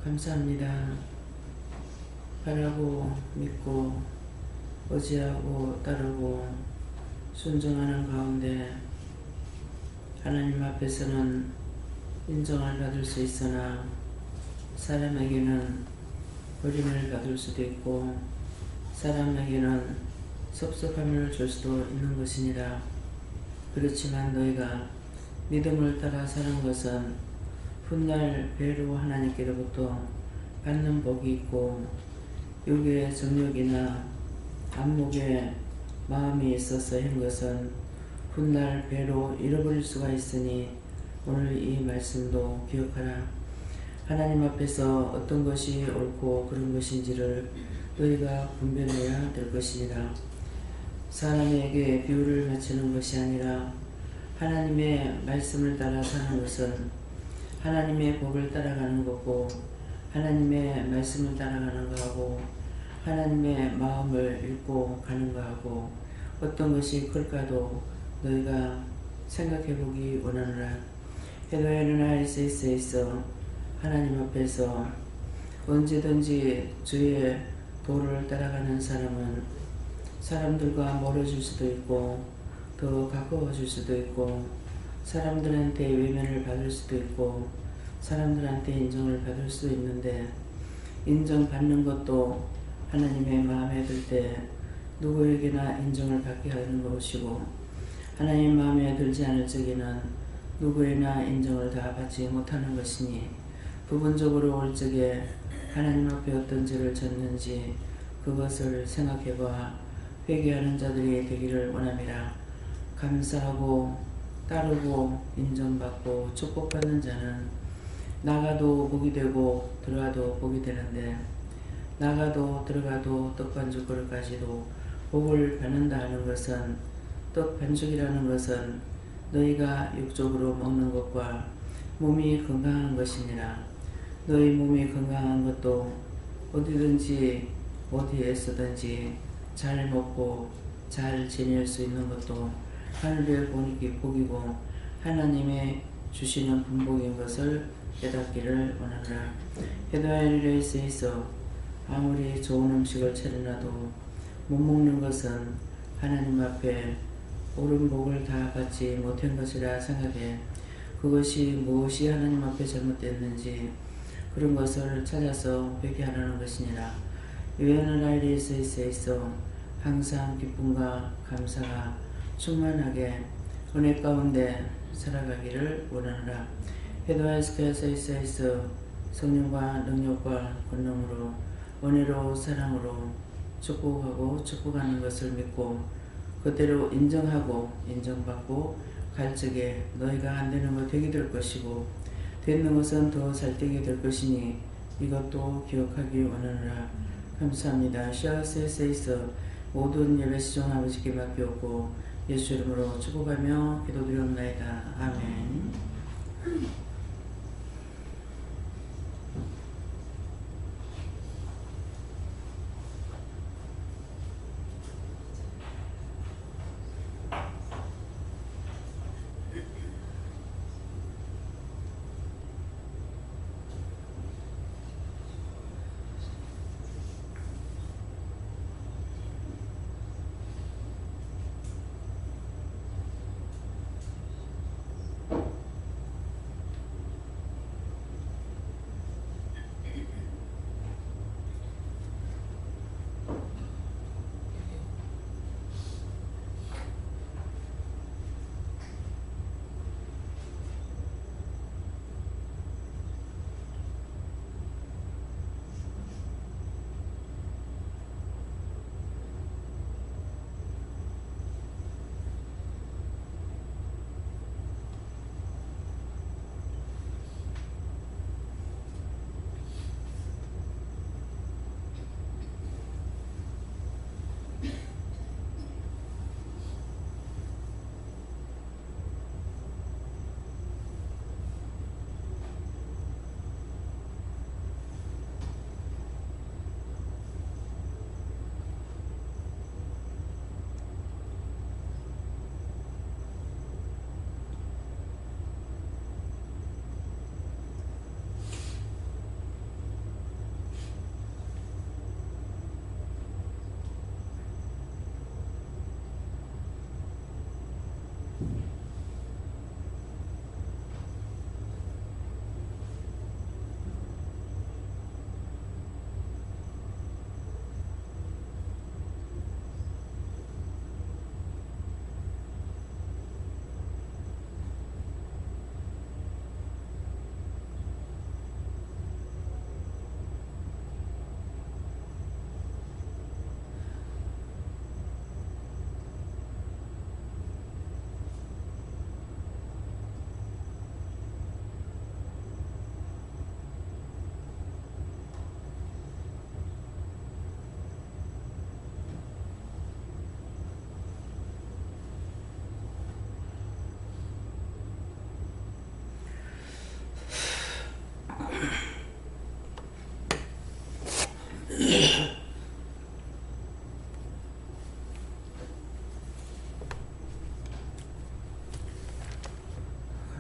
감사합니다. 바라고 믿고 의지하고 따르고 순종하는 가운데 하나님 앞에서는 인정을 받을 수 있으나 사람에게는 버림을 받을 수도 있고 사람에게는 섭섭함을 줄 수도 있는 것이니라. 그렇지만 너희가 믿음을 따라 사는 것은 훗날 배로 하나님께로부터 받는 복이 있고 육의 정욕이나 안목의 마음이 있어서 한 것은 훗날 배로 잃어버릴 수가 있으니 오늘 이 말씀도 기억하라. 하나님 앞에서 어떤 것이 옳고 그런 것인지를 너희가 분별해야 될 것이니라. 사람에게 비유를 맞추는 것이 아니라 하나님의 말씀을 따라 사는 것은 하나님의 법을 따라가는 거고 하나님의 말씀을 따라가는 거하고 하나님의 마음을 읽고 가는 거하고 어떤 것이 클까도 너희가 생각해보기 원하노라. 해도에는 하이세이세이서 하나님 앞에서 언제든지 주의 도를 따라가는 사람은 사람들과 멀어질 수도 있고 더 가까워질 수도 있고 사람들한테 외면을 받을 수도 있고 사람들한테 인정을 받을 수도 있는데 인정받는 것도 하나님의 마음에 들 때 누구에게나 인정을 받게 하는 것이고 하나님 마음에 들지 않을 적에는 누구에나 인정을 다 받지 못하는 것이니 부분적으로 올 적에 하나님 앞에 어떤 죄를 졌는지 그것을 생각해봐 회개하는 자들이 되기를 원함이라. 감사하고 따르고 인정받고 축복받는 자는 나가도 복이 되고 들어가도 복이 되는데 나가도 들어가도 떡반죽 그릇까지도 복을 받는다 하는 것은 떡반죽이라는 것은 너희가 육적으로 먹는 것과 몸이 건강한 것이니라. 너희 몸이 건강한 것도 어디든지 어디에서든지 잘 먹고 잘 지낼 수 있는 것도 하늘의 복이고 하나님의 주시는 분복인 것을 깨닫기를 원하노라. 해도하리에 있어 아무리 좋은 음식을 차려놔도 못 먹는 것은 하나님 앞에 옳은 복을 다 받지 못한 것이라 생각해 그것이 무엇이 하나님 앞에 잘못됐는지 그런 것을 찾아서 회개하라는 것이니라. 유연한 아이리에 있어 항상 기쁨과 감사가 충만하게 은혜 가운데 살아가기를 원하노라. 해도하이스크에서 있어 성령과 능력과 권능으로 은혜로 사랑으로 축복하고 축복하는 것을 믿고 그대로 인정하고 인정받고 갈 적에 너희가 안 되는 것 되게 될 것이고 되는 것은 더 잘되게 될 것이니 이것도 기억하기 원하노라. 감사합니다. 시아스에 있어 모든 예배 시종 아버지께 맡기옵고 예수 이름으로 축복하며 기도드리옵나이다. 아멘.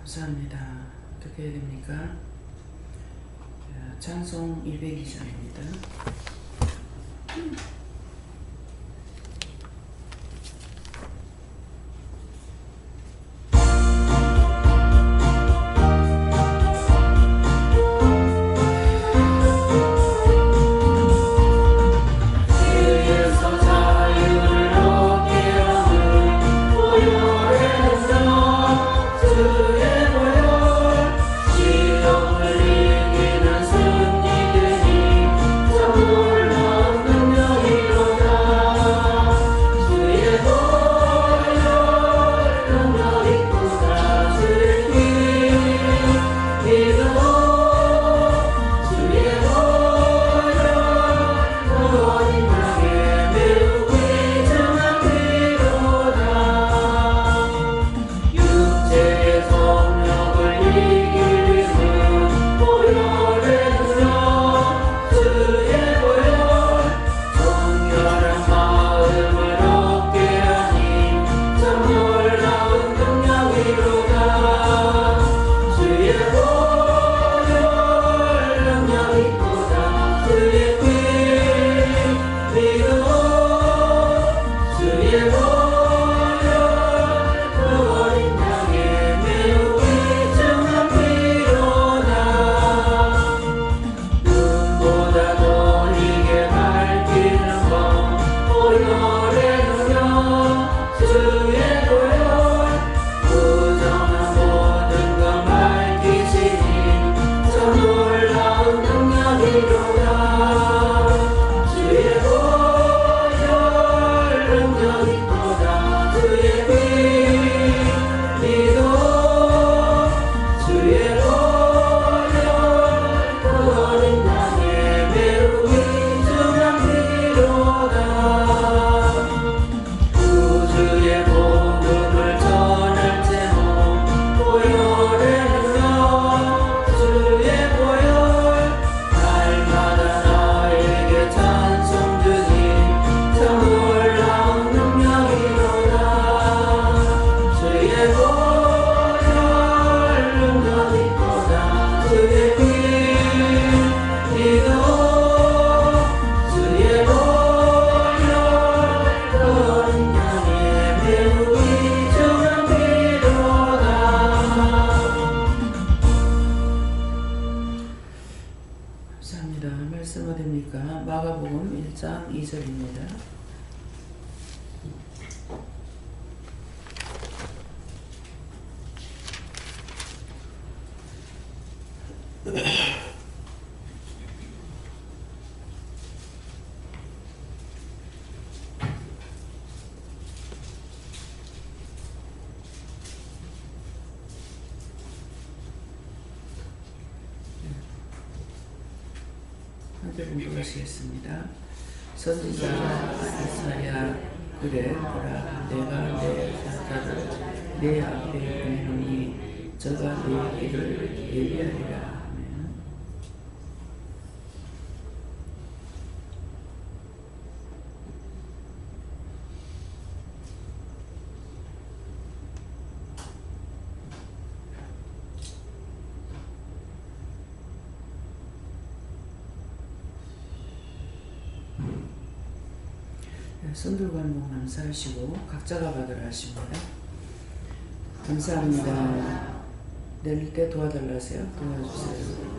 감사합니다. 어떻게 해야 됩니까? 찬송 102장입니다. 말씀 어딥니까? 마가복음 1장 2절입니다. 함께 공부하시겠습니다. 선지자 이사야 그래 보라 내가 내 사자를 내 앞에 보내노니 저가 내 길을 예비하리라. 아멘. 선들관목 남사하시고 각자가 받으라 하십니다. 감사합니다. 내릴 때 도와달라 하세요. 도와주세요.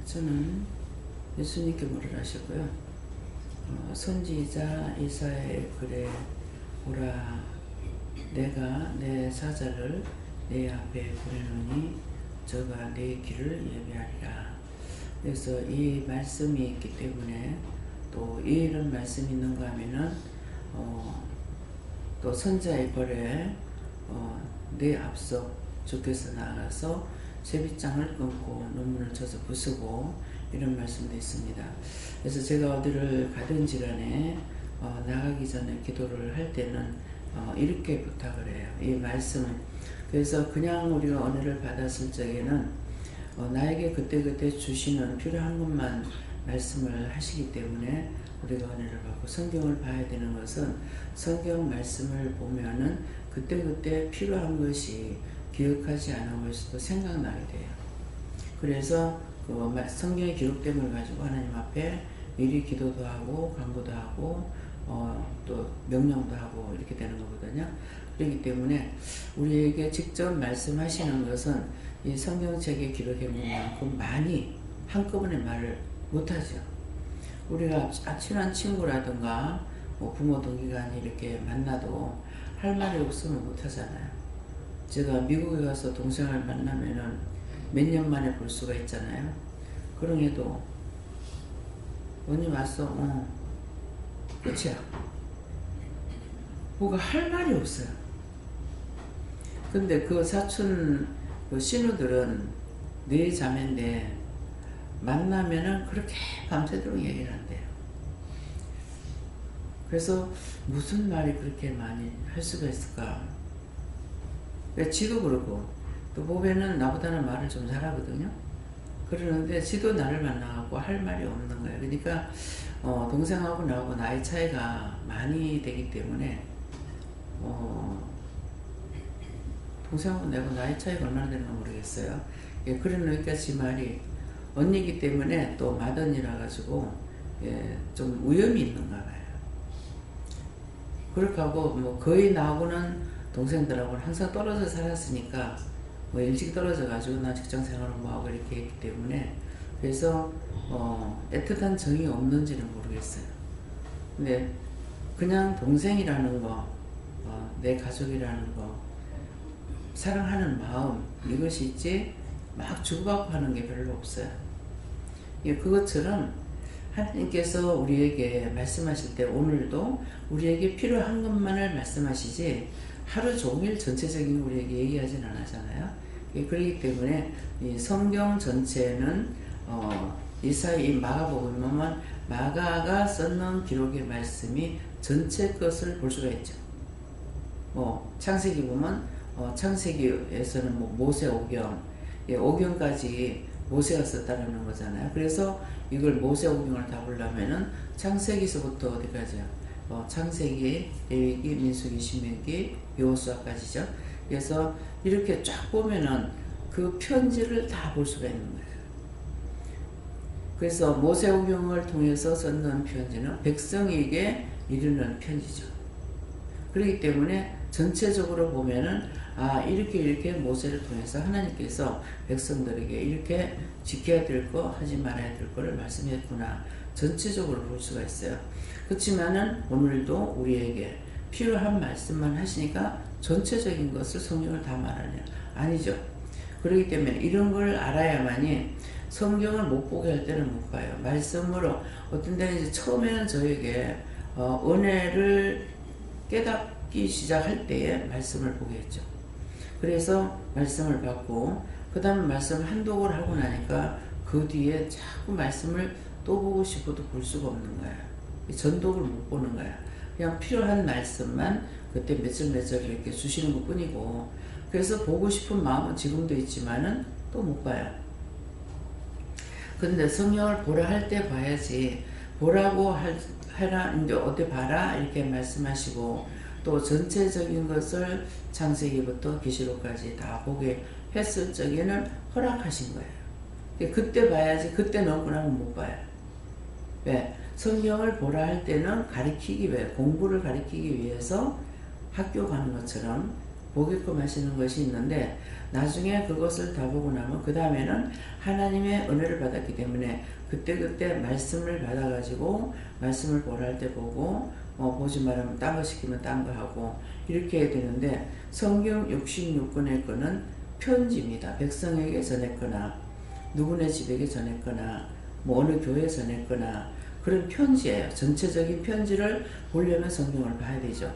저는 예수님께 물을 하셨고요. 선지자 이사야의 글에 보라, 내가 내 사자를 내 앞에 보내노니 저가 내 길을 예비하리라. 그래서 이 말씀이 있기 때문에 또 이런 말씀이 있는가 하면은 또 선자의 글에 내 앞서 주께서 나아가서 쇠빗장을 끊고 눈물을 젖어 부수고 이런 말씀도 있습니다. 그래서 제가 어디를 가든지 간에 나가기 전에 기도를 할 때는 이렇게 부탁을 해요. 이 말씀을. 그래서 그냥 우리가 은혜를 받았을 적에는 나에게 그때그때 주시는 필요한 것만 말씀을 하시기 때문에 우리가 은혜를 받고, 성경을 봐야 되는 것은 성경 말씀을 보면은 그때그때 필요한 것이 기억하지 않은 것도 생각나게 돼요. 그래서 그 성경에 기록된 걸 가지고 하나님 앞에 미리 기도도 하고 간구도 하고 또 명령도 하고 이렇게 되는 거거든요. 그렇기 때문에 우리에게 직접 말씀하시는 것은 이 성경책에 기록해 본 만큼 많이 한꺼번에 말을 못하죠. 우리가 친한 친구라든가 뭐 부모 동기간에 이렇게 만나도 할 말이 없으면 못하잖아요. 제가 미국에 가서 동생을 만나면은 몇 년 만에 볼 수가 있잖아요. 그럼에도 언니 왔어? 끝이야. 뭐가 할 말이 없어요. 근데 그 사촌 그 신우들은 네 자매인데 만나면은 그렇게 밤새도록 얘기를 한대요. 그래서 무슨 말이 그렇게 많이 할 수가 있을까? 지도 그러고 또 보배는 나보다는 말을 좀 잘하거든요. 그러는데 지도 나를 만나고 할 말이 없는 거예요. 그러니까 동생하고 나하고 나이 차이가 많이 되기 때문에 동생하고 내가 나이 차이가 얼마나 되는가 모르겠어요. 예, 그러니까 지 말이 언니기 때문에 또 맏언니라 가지고 좀 위험이 있는가 봐요. 그렇게 하고 뭐 거의 나하고는 동생들하고는 항상 떨어져 살았으니까 뭐 일찍 떨어져 가지고 나 직장 생활을 뭐 하고 이렇게 했기 때문에 그래서 애틋한 정이 없는지는 모르겠어요. 근데 그냥 동생이라는 거, 내 가족이라는 거, 사랑하는 마음, 이것이 있지 막 주고받고 하는 게 별로 없어요. 그것처럼 하나님께서 우리에게 말씀하실 때 오늘도 우리에게 필요한 것만을 말씀하시지 하루 종일 전체적인 우리에게 얘기하진 않았잖아요. 그렇기 때문에 이 성경 전체는 이사야, 마가복음 보면 마가가 썼는 기록의 말씀이 전체 것을 볼 수가 있죠. 창세기 보면 창세기에서는 뭐 모세 오경, 오경까지 모세가 썼다는 거잖아요. 그래서 이걸 모세 오경을 다 보려면은 창세기서부터 어디까지요? 창세기, 레위기, 민수기, 신명기, 여호수아까지죠. 그래서 이렇게 쫙 보면은 그 편지를 다 볼 수가 있는 거예요. 그래서 모세오경을 통해서 썼는 편지는 백성에게 이르는 편지죠. 그렇기 때문에 전체적으로 보면은 이렇게 모세를 통해서 하나님께서 백성들에게 이렇게 지켜야 될 거, 하지 말아야 될 거를 말씀했구나. 전체적으로 볼 수가 있어요. 그렇지만은 오늘도 우리에게 필요한 말씀만 하시니까 전체적인 것을 성경을 다 말하냐? 아니죠. 그렇기 때문에 이런 걸 알아야만이 성경을 못 보게 할 때는 못 봐요. 말씀으로 어떤 때는 이제 처음에는 저에게 은혜를 깨닫기 시작할 때에 말씀을 보게 했죠. 그래서 말씀을 받고 그 다음 말씀 한독을 하고 나니까 그 뒤에 자꾸 말씀을 또 보고 싶어도 볼 수가 없는 거야. 전독을 못 보는 거야. 그냥 필요한 말씀만 그때 몇 절 이렇게 주시는 것 뿐이고, 그래서 보고 싶은 마음은 지금도 있지만은 또 못 봐요. 근데 성경을 보라 할 때 봐야지, 보라고 해라, 이제 어디 봐라 이렇게 말씀하시고 또 전체적인 것을 창세기부터 계시록까지 다 보게 했을 적에는 허락하신 거예요. 그때 봐야지, 그때 넘고 나면 못 봐요. 왜? 성경을 보라 할 때는 가리키기 위해, 공부를 가리키기 위해서 학교 가는 것처럼 보게끔 하시는 것이 있는데 나중에 그것을 다 보고 나면 그 다음에는 하나님의 은혜를 받았기 때문에 그때그때 말씀을 받아가지고 말씀을 보라 할 때 보고 보지 말으면 딴 거 시키면 딴 거 하고 이렇게 해야 되는데 성경 66권의 거는 편지입니다. 백성에게 전했거나 누구네 집에게 전했거나 뭐 어느 교회에 전했거나 그런 편지예요. 전체적인 편지를 보려면 성경을 봐야 되죠.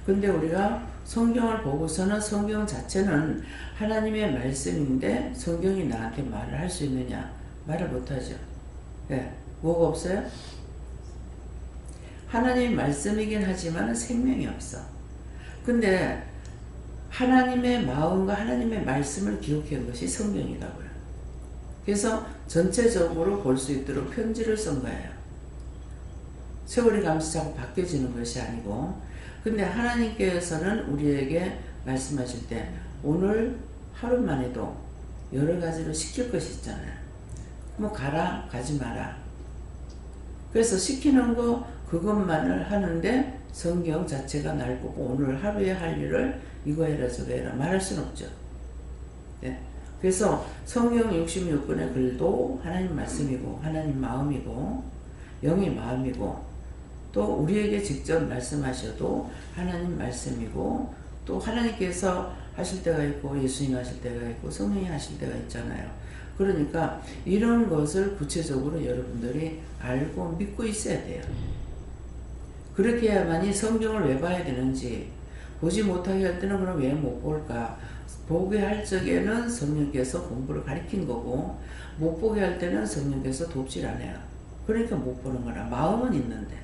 근데 우리가 성경을 보고서는 성경 자체는 하나님의 말씀인데 성경이 나한테 말을 할 수 있느냐? 말을 못하죠. 예, 뭐가 없어요? 하나님의 말씀이긴 하지만 생명이 없어. 근데 하나님의 마음과 하나님의 말씀을 기록한 것이 성경이라고요. 그래서 전체적으로 볼 수 있도록 편지를 쓴 거예요. 세월이 가면서 자꾸 바뀌어지는 것이 아니고, 근데 하나님께서는 우리에게 말씀하실 때 오늘 하루만 해도 여러 가지로 시킬 것이 있잖아요. 뭐 가라, 가지 마라. 그래서 시키는 거 그것만을 하는데 성경 자체가 날 보고 오늘 하루에 할 일을 이거 해라 저거 해라 말할 수는 없죠. 네. 그래서 성경 66권의 글도 하나님 말씀이고 하나님 마음이고 영의 마음이고 또 우리에게 직접 말씀하셔도 하나님 말씀이고 또 하나님께서 하실 때가 있고 예수님 하실 때가 있고 성령이 하실 때가 있잖아요. 그러니까 이런 것을 구체적으로 여러분들이 알고 믿고 있어야 돼요. 그렇게 해야만이 성경을 왜 봐야 되는지, 보지 못하게 할 때는 그럼 왜 못 볼까? 보게 할 적에는 성령께서 공부를 가르친 거고 못 보게 할 때는 성령께서 돕질 않아요. 그러니까 못 보는 거라. 마음은 있는데,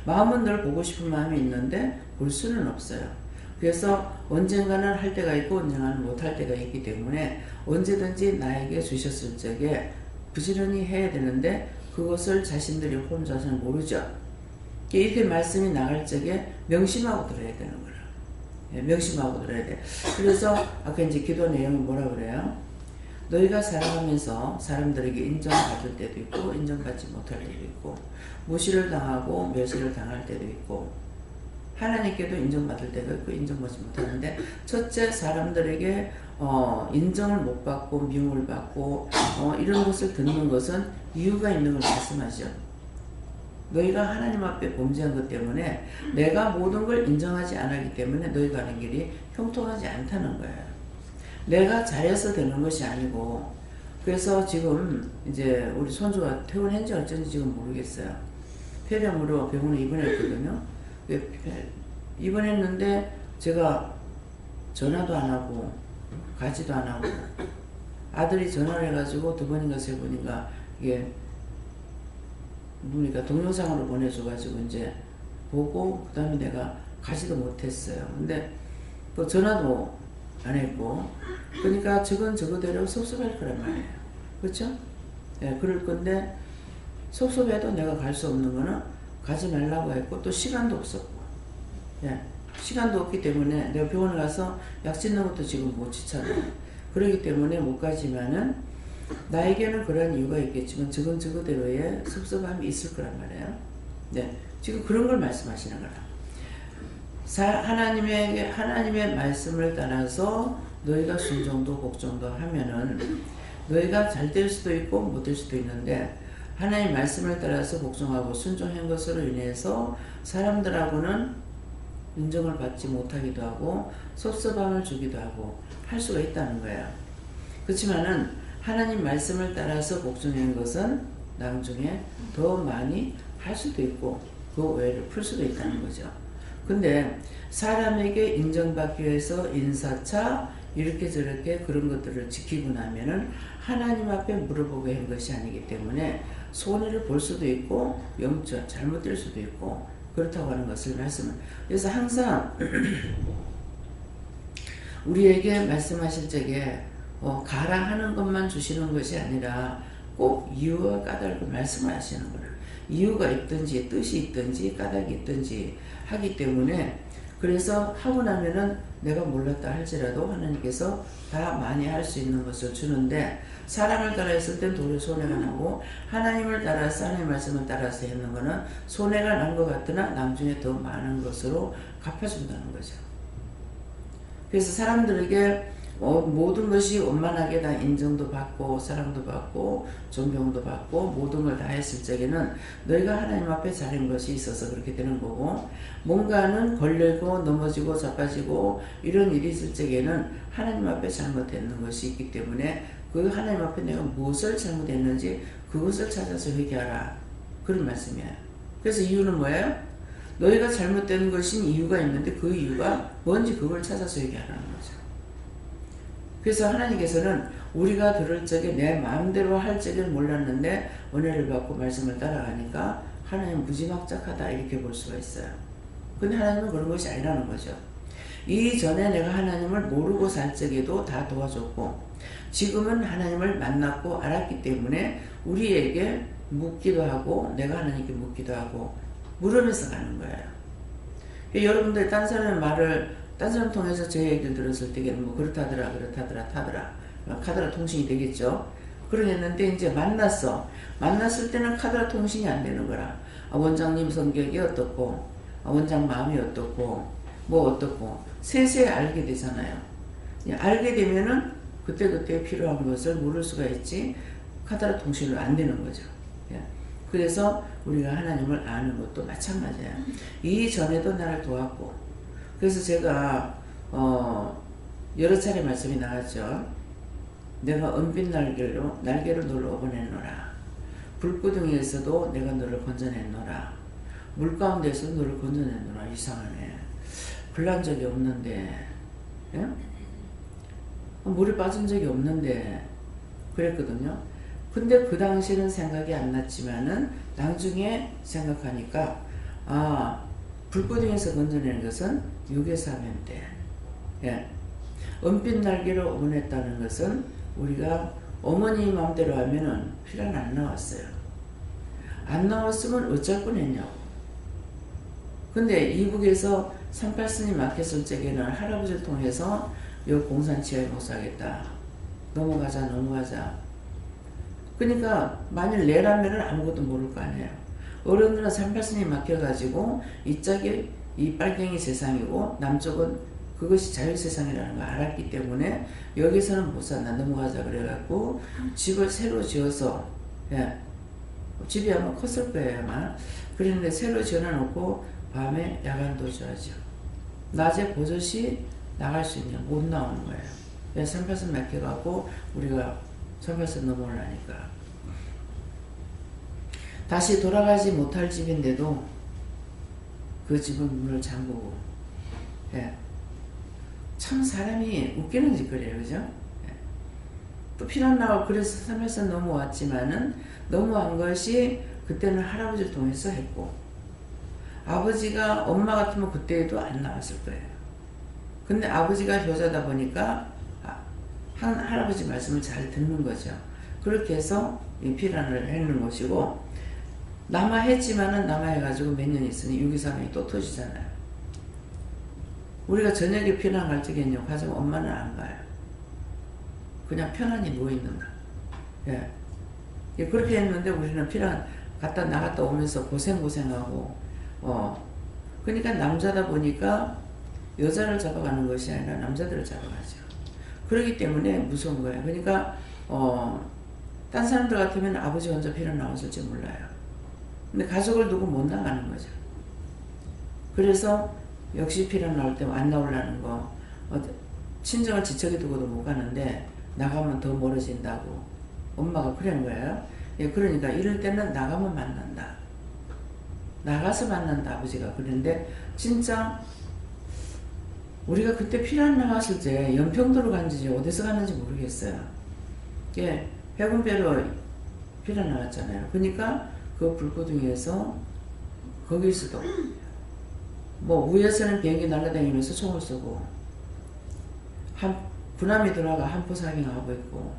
마음은 늘 보고 싶은 마음이 있는데 볼 수는 없어요. 그래서 언젠가는 할 때가 있고 언젠가는 못 할 때가 있기 때문에 언제든지 나에게 주셨을 적에 부지런히 해야 되는데 그것을 자신들이 혼자서는 모르죠. 이렇게 말씀이 나갈 적에 명심하고 들어야 되는 거예요. 예, 명심하고 들어야 돼. 그래서 아까 이제 기도 내용이 뭐라 그래요? 너희가 살아가면서 사람들에게 인정받을 때도 있고 인정받지 못할 때도 있고 무시를 당하고 멸시를 당할 때도 있고 하나님께도 인정받을 때가 있고 인정받지 못하는데 첫째 사람들에게 인정을 못 받고 미움을 받고 이런 것을 듣는 것은 이유가 있는 걸 말씀하죠. 너희가 하나님 앞에 범죄한 것 때문에 내가 모든 걸 인정하지 않았기 때문에 너희가 하는 길이 형통하지 않다는 거예요. 내가 잘해서 되는 것이 아니고 그래서 지금 이제 우리 손주가 퇴원했는지 어쩐지 지금 모르겠어요. 폐렴으로 병원에 입원했거든요. 입원했는데 제가 전화도 안 하고 가지도 안 하고 아들이 전화를 해가지고 2번인가 3번인가 이게 뭡니까 동영상으로 보내줘가지고 이제 보고 그 다음에 내가 가지도 못했어요. 근데 또 전화도 안 했고 그러니까 저건 저거대로 섭섭할 거란 말이에요. 그렇죠? 예, 그럴 건데 섭섭해도 내가 갈 수 없는 거는 가지 말라고 했고 또 시간도 없었고 예, 시간도 없기 때문에 내가 병원에 가서 약 짓는 것도 지금 못 짓잖아요. 그렇기 때문에 못 가지만은 나에게는 그런 이유가 있겠지만 저건 저거대로의 섭섭함이 있을 거란 말이에요. 네, 지금 그런 걸 말씀하시는 거라. 하나님의 말씀을 따라서 너희가 순종도 복종도 하면은 너희가 잘 될 수도 있고 못 될 수도 있는데 하나님 말씀을 따라서 복종하고 순종한 것으로 인해서 사람들하고는 인정을 받지 못하기도 하고 섭섭함을 주기도 하고 할 수가 있다는 거예요. 그렇지만은 하나님 말씀을 따라서 복종한 것은 나중에 더 많이 할 수도 있고 그 오해를 풀 수도 있다는 거죠. 근데 사람에게 인정받기 위해서 인사차 이렇게 저렇게 그런 것들을 지키고 나면은 하나님 앞에 물어보게 한 것이 아니기 때문에 손해를 볼 수도 있고 영적 잘못될 수도 있고 그렇다고 하는 것을 말씀을. 그래서 항상 우리에게 말씀하실 적에 가라 하는 것만 주시는 것이 아니라 꼭 이유와 까닭을 말씀을 하시는 거예요. 이유가 있든지 뜻이 있든지 까닭이 있든지 하기 때문에 그래서 하고 나면은 내가 몰랐다 할지라도 하나님께서 다 많이 할 수 있는 것을 주는데 사람을 따라 했을 땐 도리어 손해가 나고 하나님을 따라서 하나님의 말씀을 따라서 했는 거는 손해가 난 것 같으나 나중에 더 많은 것으로 갚아준다는 거죠. 그래서 사람들에게 모든 것이 원만하게 다 인정도 받고 사랑도 받고 존경도 받고 모든 걸 다 했을 적에는 너희가 하나님 앞에 잘한 것이 있어서 그렇게 되는 거고, 뭔가는 걸리고 넘어지고 자빠지고 이런 일이 있을 적에는 하나님 앞에 잘못했는 것이 있기 때문에 그 하나님 앞에 내가 무엇을 잘못했는지 그것을 찾아서 회개하라, 그런 말씀이에요. 그래서 이유는 뭐예요? 너희가 잘못된 것인 이유가 있는데 그 이유가 뭔지 그걸 찾아서 회개하라는 거죠. 그래서 하나님께서는 우리가 들을 적에 내 마음대로 할 적엔 몰랐는데 은혜를 받고 말씀을 따라가니까 하나님 무지막작하다, 이렇게 볼 수가 있어요. 근데 하나님은 그런 것이 아니라는 거죠. 이전에 내가 하나님을 모르고 살 적에도 다 도와줬고, 지금은 하나님을 만났고 알았기 때문에 우리에게 묻기도 하고 내가 하나님께 묻기도 하고 물으면서 가는 거예요. 여러분들 딴 사람의 말을 딴 사람 통해서 제 얘기를 들었을 때는 뭐 그렇다더라 타더라 카더라 통신이 되겠죠. 그러겠는데 이제 만났을 때는 카더라 통신이 안 되는 거라. 원장님 성격이 어떻고, 원장 마음이 어떻고, 뭐 어떻고 세세히 알게 되잖아요. 알게 되면은 그때그때 필요한 것을 물을 수가 있지, 카더라 통신으로 안 되는 거죠. 그래서 우리가 하나님을 아는 것도 마찬가지예요. 이전에도 나를 도왔고, 그래서 제가 여러 차례 말씀이 나왔죠. 내가 은빛 날개로 너를 업어냈노라. 불구덩이에서도 내가 너를 건져냈노라. 물 가운데서 너를 건져냈노라. 이상하네. 불난 적이 없는데, 예? 물에 빠진 적이 없는데 그랬거든요. 근데 그 당시에는 생각이 안 났지만은 나중에 생각하니까 불구덩이에서 건져내는 것은 육에서 하면 돼. 예. 은빛 날개로 업어냈다는 것은 우리가 어머니 마음대로 하면은 피란 안 나왔어요. 안 나왔으면 어쩔 뻔했냐고. 근데 이북에서 38스님 맡겼을 적에는 할아버지를 통해서 요 공산치하에 목사하겠다. 넘어가자. 그러니까 만일 내라면은 아무것도 모를 거 아니에요. 어른들은 38스님 맡겨가지고 이쪽이 이 빨갱이 세상이고 남쪽은 그것이 자유세상이라는 걸 알았기 때문에 여기서는 못 산다, 넘어가자 그래갖고 집을 새로 지어서, 예, 집이 아마 컸을 거예요 아마. 그랬는데 새로 지어놓고 밤에 야간 도주하죠. 낮에 버젓이 나갈 수 있냐, 못 나오는 거예요. 왜 38선 맡겨갖고 우리가 38선 넘어오려니까. 다시 돌아가지 못할 집인데도 그 집은 문을 잠그고, 예. 참 사람이 웃기는 짓거리예요, 그죠? 예. 또 피난 나고 그래서 38선 넘어왔지만은 넘어간 것이 그때는 할아버지를 통해서 했고, 아버지가 엄마 같으면 그때도 안 나왔을 거예요. 근데 아버지가 효자다 보니까 할아버지 말씀을 잘 듣는 거죠. 그렇게 해서 이 피란을 했는 것이고, 남아 했지만은 남아 해가지고 몇 년 있으니 유기산이 또 터지잖아요. 우리가 저녁에 피난 갈 적에는요, 가지고 엄마는 안 가요. 그냥 편안히 누워있는 거. 예. 그렇게 했는데 우리는 피난 갔다 나갔다 오면서 고생하고, 그러니까 남자다 보니까 여자를 잡아가는 것이 아니라 남자들을 잡아가죠. 그렇기 때문에 무서운 거예요. 그러니까 딴 사람들 같으면 아버지 혼자 피난 나왔을지 몰라요. 근데 가족을 두고 못 나가는 거죠. 그래서 역시 피난 나올 때 안 나오려는 거, 친정을 지척에 두고도 못 가는데 나가면 더 멀어진다고 엄마가 그런 거예요. 예, 그러니까 이럴 때는 나가면 만난다. 나가서 만난다, 아버지가. 그런데 진짜 우리가 그때 피난 나갔을 때 연평도로 간지 어디서 갔는지 모르겠어요. 예, 해군배로 피난 나갔잖아요. 그러니까 그 불구덩이에서 거기서도 뭐 위에서는 비행기 날아다니면서 총을 쏘고, 군함이 들어가 한포 사격하고 있고,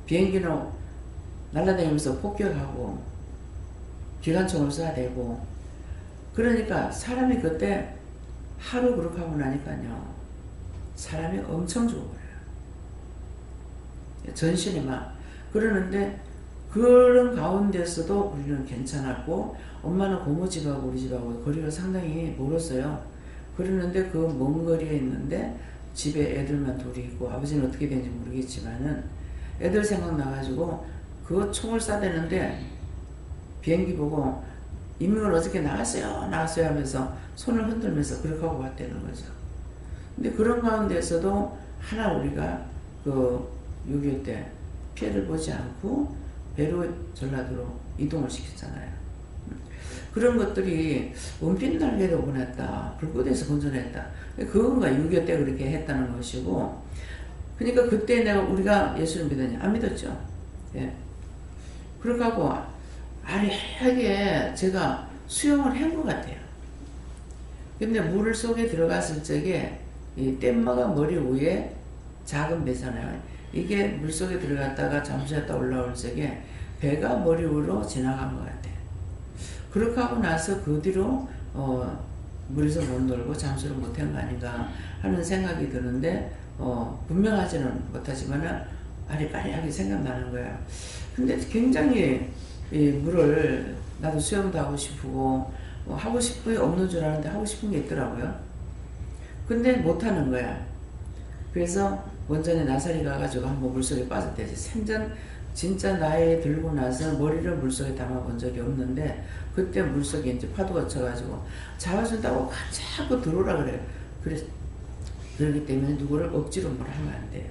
비행기는 날아다니면서 폭격하고 기관총을 쏴야 되고, 그러니까 사람이 그때 하루 그렇게 하고 나니까요, 사람이 엄청 죽어버려요. 전신이 막. 그러는데 그런 가운데서도 우리는 괜찮았고, 엄마는 고모 집하고 우리 집하고 거리가 상당히 멀었어요. 그러는데 그 먼 거리에 있는데 집에 애들만 둘이 있고 아버지는 어떻게 되는지 모르겠지만은 애들 생각나가지고 그 총을 쏴대는데 비행기 보고 임명을 어저께 나갔어요 나갔어요 하면서 손을 흔들면서 그렇게 하고 왔다는 거죠. 근데 그런 가운데서도 하나 우리가 그 6.25 때 피해를 보지 않고 배로 전라도로 이동을 시켰잖아요. 그런 것들이 은빛 날개로 보냈다. 불꽃에서 건져냈다. 그건가 6.25 때 그렇게 했다는 것이고, 그러니까 그때 우리가 예수를 믿었냐? 안 믿었죠. 예. 그렇게 하고 아리하게 제가 수영을 한 것 같아요. 근데 물 속에 들어갔을 적에 이 뗏마가 머리 위에 작은 배잖아요. 이게 물 속에 들어갔다가 잠수했다 올라올 적에 배가 머리 위로 지나간 것 같아요. 그렇게 하고 나서 그 뒤로 물에서 못 놀고 잠수를 못한 거 아닌가 하는 생각이 드는데 분명하지는 못하지만 아리까리하게 생각나는 거야. 근데 굉장히 이 물을 나도 수영도 하고 싶고 하고 싶은 게 없는 줄 알았는데 하고 싶은 게 있더라고요. 근데 못하는 거야. 그래서 원전에 나사리 가가지고 한번 물속에 빠졌대지. 생전 진짜 나이 들고 나서 머리를 물속에 담아본 적이 없는데 그때 물속에 이제 파도가 쳐가지고 잡아준다고 자꾸 들어오라 그래요. 그렇기 때문에 누구를 억지로 뭘 하면 안 돼요.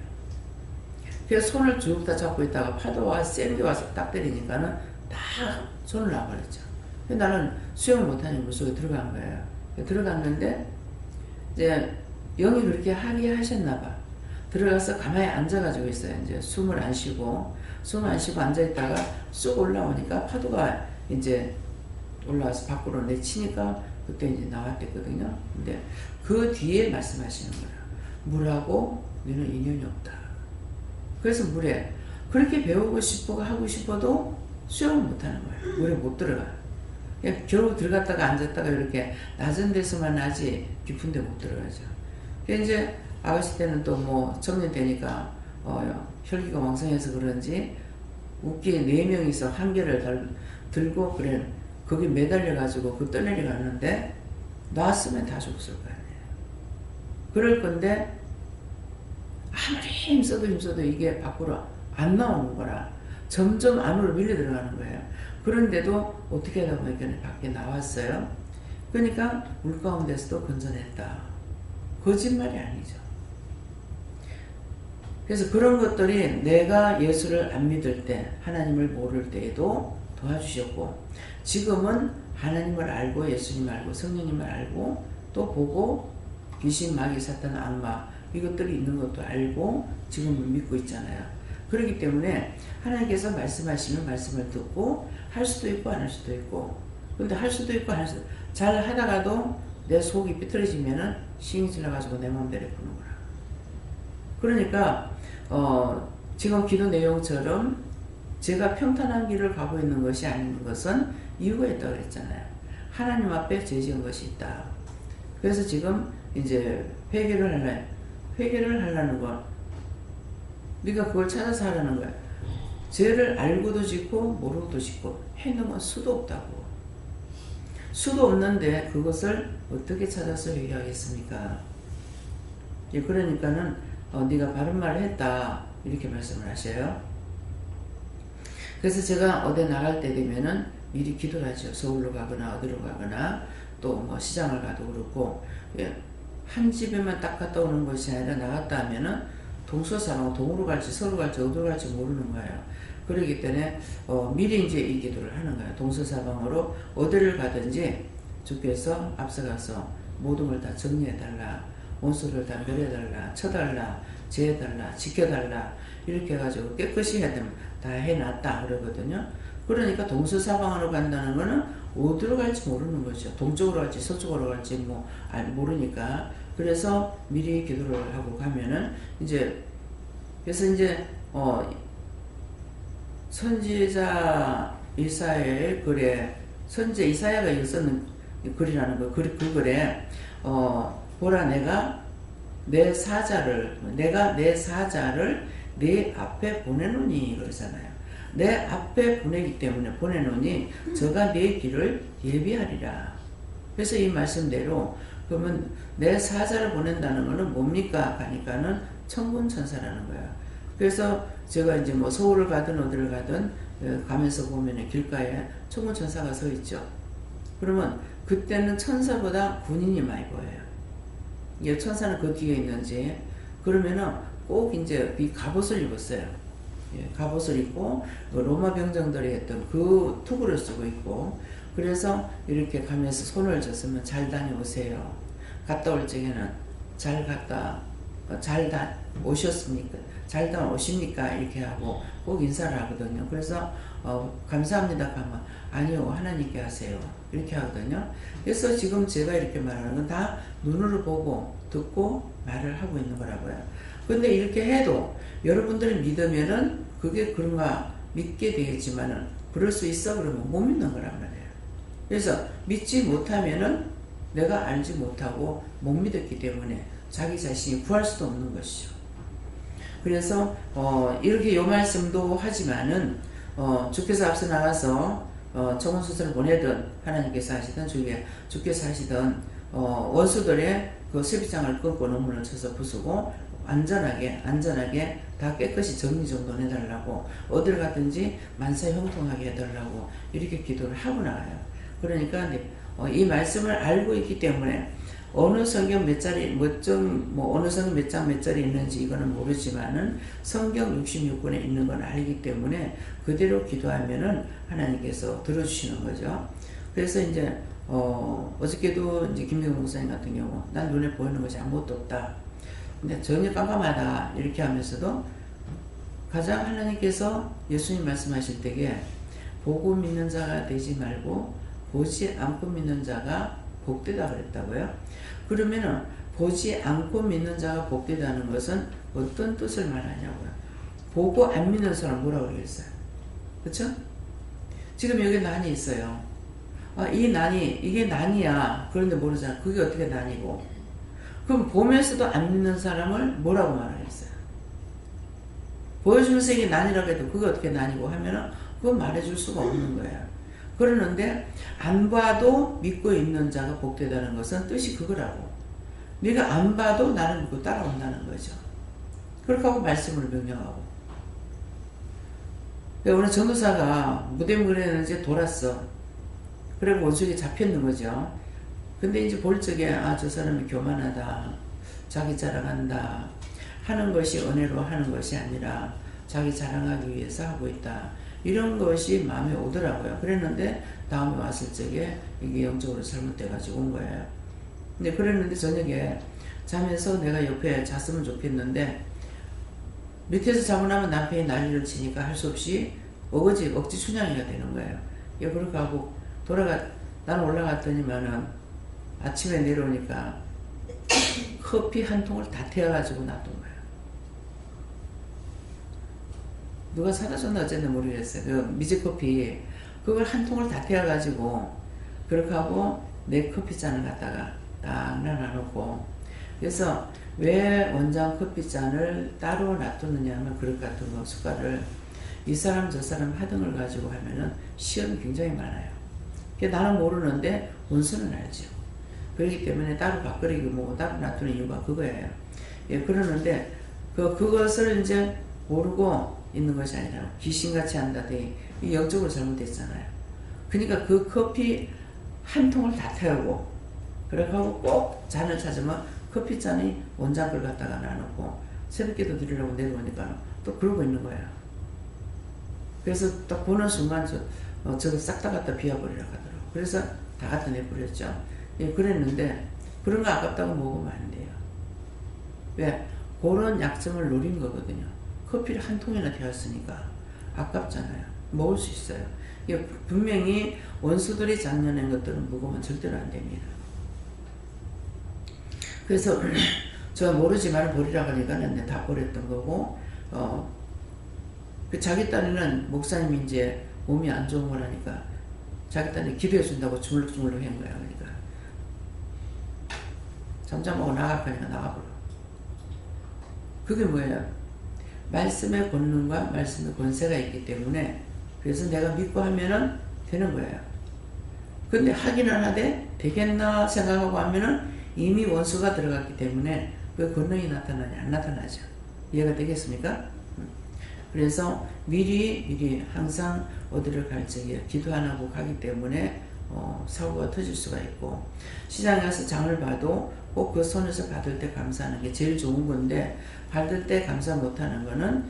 그래서 손을 쭉 다 잡고 있다가 파도가 센 게 와서 딱 때리니까는 다 손을 놔버렸죠. 나는 수영을 못하니 물속에 들어간 거예요. 들어갔는데 이제 영이 그렇게 하게 하셨나봐. 들어가서 가만히 앉아가지고 있어요. 이제 숨을 안 쉬고 앉아있다가 쑥 올라오니까 파도가 이제 올라와서 밖으로 내치니까 그때 이제 나왔댔거든요. 근데 그 뒤에 말씀하시는 거예요. 물하고 너는 인연이 없다. 그래서 물에 그렇게 배우고 싶고 하고 싶어도 수영을 못하는 거예요. 물에 못 들어가. 결국 들어갔다가 앉았다가 이렇게 낮은 데서만 하지 깊은 데 못 들어가죠. 이제 아가씨 때는 또 뭐 청년 때니까 혈기가 왕성해서 그런지 웃기에 4명이서 한 개를 들고 그래 거기 매달려 가지고 그 떠내려 갔는데 놨으면 다 죽었을 거 아니에요. 그럴 건데 아무리 힘써도 이게 밖으로 안 나오는 거라 점점 안으로 밀려 들어가는 거예요. 그런데도 어떻게 하다 보니까 밖에 나왔어요. 그러니까 물 가운데서도 건져냈다. 거짓말이 아니죠. 그래서 그런 것들이 내가 예수를 안 믿을 때, 하나님을 모를 때에도 도와주셨고, 지금은 하나님을 알고 예수님을 알고 성령님을 알고 또 보고 귀신, 마귀, 사탄, 악마 이것들이 있는 것도 알고 지금은 믿고 있잖아요. 그렇기 때문에 하나님께서 말씀하시면 말씀을 듣고 할 수도 있고 안 할 수도 있고, 근데 할 수도 있고 안 할 수도 있고, 잘 하다가도 내 속이 삐뚤어지면은 신이 질러가지고 내 마음대로 푸는 거라. 그러니까 지금 기도 내용처럼 제가 평탄한 길을 가고 있는 것이 아닌 것은 이유가 있다고 그랬잖아요. 하나님 앞에 죄 지은 것이 있다. 그래서 지금 이제 회개를 하려는 거. 네가 그걸 찾아서 하라는 거야. 죄를 알고도 짓고 모르고도 짓고 해놓으면 수도 없다고. 수도 없는데 그것을 어떻게 찾아서 회개하겠습니까? 그러니까는 네가 바른 말을 했다 이렇게 말씀을 하셔요. 그래서 제가 어디 나갈 때 되면은 미리 기도를 하죠. 서울로 가거나 어디로 가거나 또 뭐 시장을 가도 그렇고, 한 집에만 딱 갔다 오는 것이 아니라 나갔다 하면은 동서사방 동으로 갈지 서로 갈지 어디로 갈지 모르는 거예요. 그렇기 때문에 미리 이제 이 기도를 하는 거예요. 동서사방으로 어디를 가든지 주께서 앞서가서 모든 걸 다 정리해달라, 원수를 다 멸해달라, 쳐달라, 제해달라, 지켜달라 이렇게 해가지고 깨끗이 해야 되면 다 해놨다 그러거든요. 그러니까 동서사방으로 간다는 거는 어디로 갈지 모르는 거죠. 동쪽으로 갈지 서쪽으로 갈지 뭐 모르니까. 그래서 미리 기도를 하고 가면은 그래서 이제 선지자 이사야의 글에, 선지자 이사야가 읽었는 글이라는 거, 그 글에 보라 내가 내 사자를 네 앞에 보내노니 그러잖아요. 내 앞에 보내기 때문에 보내노니 저가 네 길을 예비하리라. 그래서 이 말씀대로 그러면 내 사자를 보낸다는 거는 뭡니까? 하니까는 천군천사라는 거야. 그래서 제가 이제 뭐 서울을 가든 어디를 가든 가면서 보면 길가에 천군천사가 서 있죠. 그러면 그때는 천사보다 군인이 많이 보여요. 이 천사는 그 뒤에 있는지, 그러면은 꼭 이제 이 갑옷을 입었어요. 예, 갑옷을 입고 로마 병정들이 했던 그 투구를 쓰고 있고, 그래서 이렇게 가면서 손을 줬으면 잘 다녀오세요. 갔다 올 적에는 잘 오셨습니까? 잘 다녀오십니까? 이렇게 하고 꼭 인사를 하거든요. 그래서 감사합니다 하면 아니요, 하나님께 하세요. 이렇게 하거든요. 그래서 지금 제가 이렇게 말하는 건 다 눈으로 보고 듣고 말을 하고 있는 거라고요. 근데 이렇게 해도 여러분들이 믿으면은 그게 그런가 믿게 되겠지만은 그럴 수 있어? 그러면 못 믿는 거란 말이에요. 그래서 믿지 못하면은 내가 알지 못하고 못 믿었기 때문에 자기 자신이 구할 수도 없는 것이죠. 그래서 이렇게 요 말씀도 하지만은 주께서 앞서 나가서 청원수선을 보내든 하나님께서 하시든 주께서 하시든 원수들의 그 쇠빗장을 끊고 논문을 쳐서 부수고 안전하게 다 깨끗이 정리정돈해달라고, 어딜 가든지 만사 형통하게 해달라고 이렇게 기도를 하고 나가요. 그러니까 이 말씀을 알고 있기 때문에 어느 성경 몇 자리, 어느 성경 몇 장 몇 자리 있는지 이거는 모르지만은 성경 66권에 있는 건 알기 때문에 그대로 기도하면은 하나님께서 들어주시는 거죠. 그래서 이제 어저께도 이제 김대웅 목사님 같은 경우 난 눈에 보이는 것이 아무것도 없다. 근데 전혀 깜깜하다. 이렇게 하면서도 가장 하나님께서 예수님 말씀하실 때에 보고 믿는 자가 되지 말고 보지 않고 믿는 자가 복되다 그랬다고요. 그러면은 보지 않고 믿는 자가 복되다는 것은 어떤 뜻을 말하냐고요. 보고 안 믿는 사람 뭐라고 그러겠어요? 그쵸? 지금 여기 난이 있어요. 이게 난이야. 그런데 모르잖아. 그게 어떻게 난이고. 그럼 보면서도 안 믿는 사람을 뭐라고 말하겠어요? 보여주면서 이게 난이라고 해도 그게 어떻게 난이고 하면은 그거 말해줄 수가 없는 거예요. 그러는데 안 봐도 믿고 있는 자가 복되다는 것은 뜻이 그거라고. 네가 안 봐도 나를 믿고 따라온다는 거죠. 그렇게 하고 말씀을 명령하고. 오늘 전도사가 무대 무대는지 돌았어. 그리고 원수에게 잡혔는 거죠. 근데 이제 볼 적에 저 사람이 교만하다, 자기 자랑한다, 하는 것이 은혜로 하는 것이 아니라 자기 자랑하기 위해서 하고 있다, 이런 것이 마음에 오더라고요. 그랬는데 다음에 왔을 적에 이게 영적으로 잘못돼가지고 온 거예요. 근데 그랬는데 저녁에 자면서 내가 옆에 잤으면 좋겠는데 밑에서 자고 나면 남편이 난리를 치니까 할 수 없이 억지 춘향이가 되는 거예요. 그렇게 하고 나는 올라갔더니만은 아침에 내려오니까 커피 한 통을 다 태워가지고 놔둔 거예요. 누가 사다 줬나 어쨌나 모르겠어요. 그 미제커피 그걸 한 통을 다 태워가지고 그렇게 하고 내 커피잔을 갖다가 딱 놔놓고, 그래서 왜 원장 커피잔을 따로 놔두느냐 하면 그릇 같은 거 숟갈을 이 사람 저 사람 하등을 가지고 하면은 시험이 굉장히 많아요. 나는 모르는데 원수는 알죠. 그렇기 때문에 따로 밥그릇이 뭐고 따로 놔두는 이유가 그거예요. 그러는데 그것을 이제 모르고 있는 것이 아니라 귀신같이 한다더니 영적으로 잘못됐잖아요. 그러니까 그 커피 한 통을 다 태우고 그렇게 하고 꼭 잔을 찾으면 커피잔이 원장을 갖다가 놔놓고 새벽기도 드리려고 내려오니까 또 그러고 있는 거예요. 그래서 딱 보는 순간 저거 싹 다 갖다 비워버리라고 하더라고요. 그래서 다 갖다 내버렸죠. 그랬는데 그런 거 아깝다고 먹으면 안 돼요. 왜? 그런 약점을 노린 거거든요. 커피를 한 통이나 태웠으니까 아깝잖아요. 먹을 수 있어요. 분명히 원수들이 장려낸 것들은 먹으면 절대로 안 됩니다. 그래서 저 모르지만 버리라고 하니까 다 버렸던 거고, 자기 딴에는 목사님이 이제 몸이 안 좋은 거라니까 자기 딴에 기도해 준다고 주물럭주물럭 한 거야. 그러니까 잠잠하고 나가니까 나가버려. 그게 뭐예요? 말씀의 권능과 말씀의 권세가 있기 때문에, 그래서 내가 믿고 하면은 되는 거예요. 근데 하기는 하되 되겠나 생각하고 하면은 이미 원수가 들어갔기 때문에 왜 권능이 나타나냐? 안 나타나죠. 이해가 되겠습니까? 그래서 미리 항상 어디를 갈 적에 기도 안 하고 가기 때문에 사고가 터질 수가 있고, 시장에 가서 장을 봐도 꼭 그 손에서 받을 때 감사하는 게 제일 좋은 건데, 받을 때 감사 못하는 거는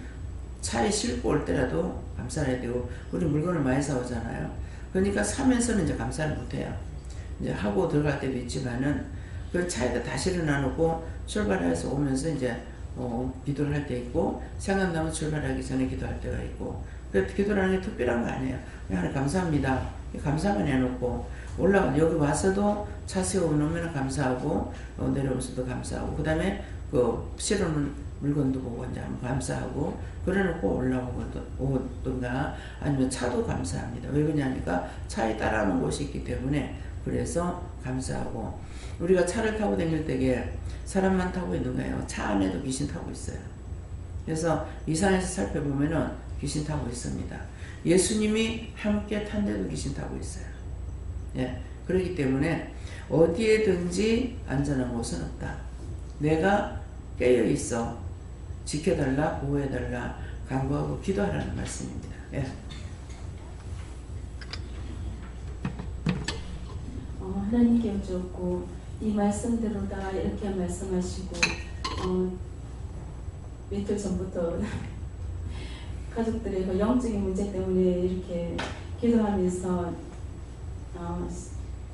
차에 싣고 올 때라도 감사를 해야 되고, 우리 물건을 많이 사오잖아요. 그러니까 사면서는 이제 감사를 못해요. 이제 하고 들어갈 때도 있지만은 그 차에다 다 실어놔놓고 출발해서 오면서 이제 기도를 할 때 있고, 생각나면 출발하기 전에 기도할 때가 있고, 그 기도라는 게 특별한 거 아니에요. 그냥 감사합니다. 감사만 해놓고 올라가 여기 와서도 차 세워놓으면 감사하고, 내려오면서도 감사하고, 그 다음에 그 실어놓은 물건도 보고 이제 한번 감사하고, 그래놓고 올라오든가 아니면 차도 감사합니다. 왜 그러냐니까 차에 따라오는 곳이 있기 때문에. 그래서 감사하고, 우리가 차를 타고 다닐 때에 사람만 타고 있는 거예요. 차 안에도 귀신 타고 있어요. 그래서 이 산에서 살펴보면은 귀신 타고 있습니다. 예수님이 함께 탄데도 귀신 타고 있어요. 예, 그렇기 때문에 어디에든지 안전한 곳은 없다. 내가 깨어 있어 지켜달라, 보호해달라, 간구하고 기도하라는 말씀입니다. 예. 하나님께 여쭙고 이 말씀대로 다 이렇게 말씀하시고, 며칠 전부터 가족들의 그 영적인 문제 때문에 이렇게 기도하면서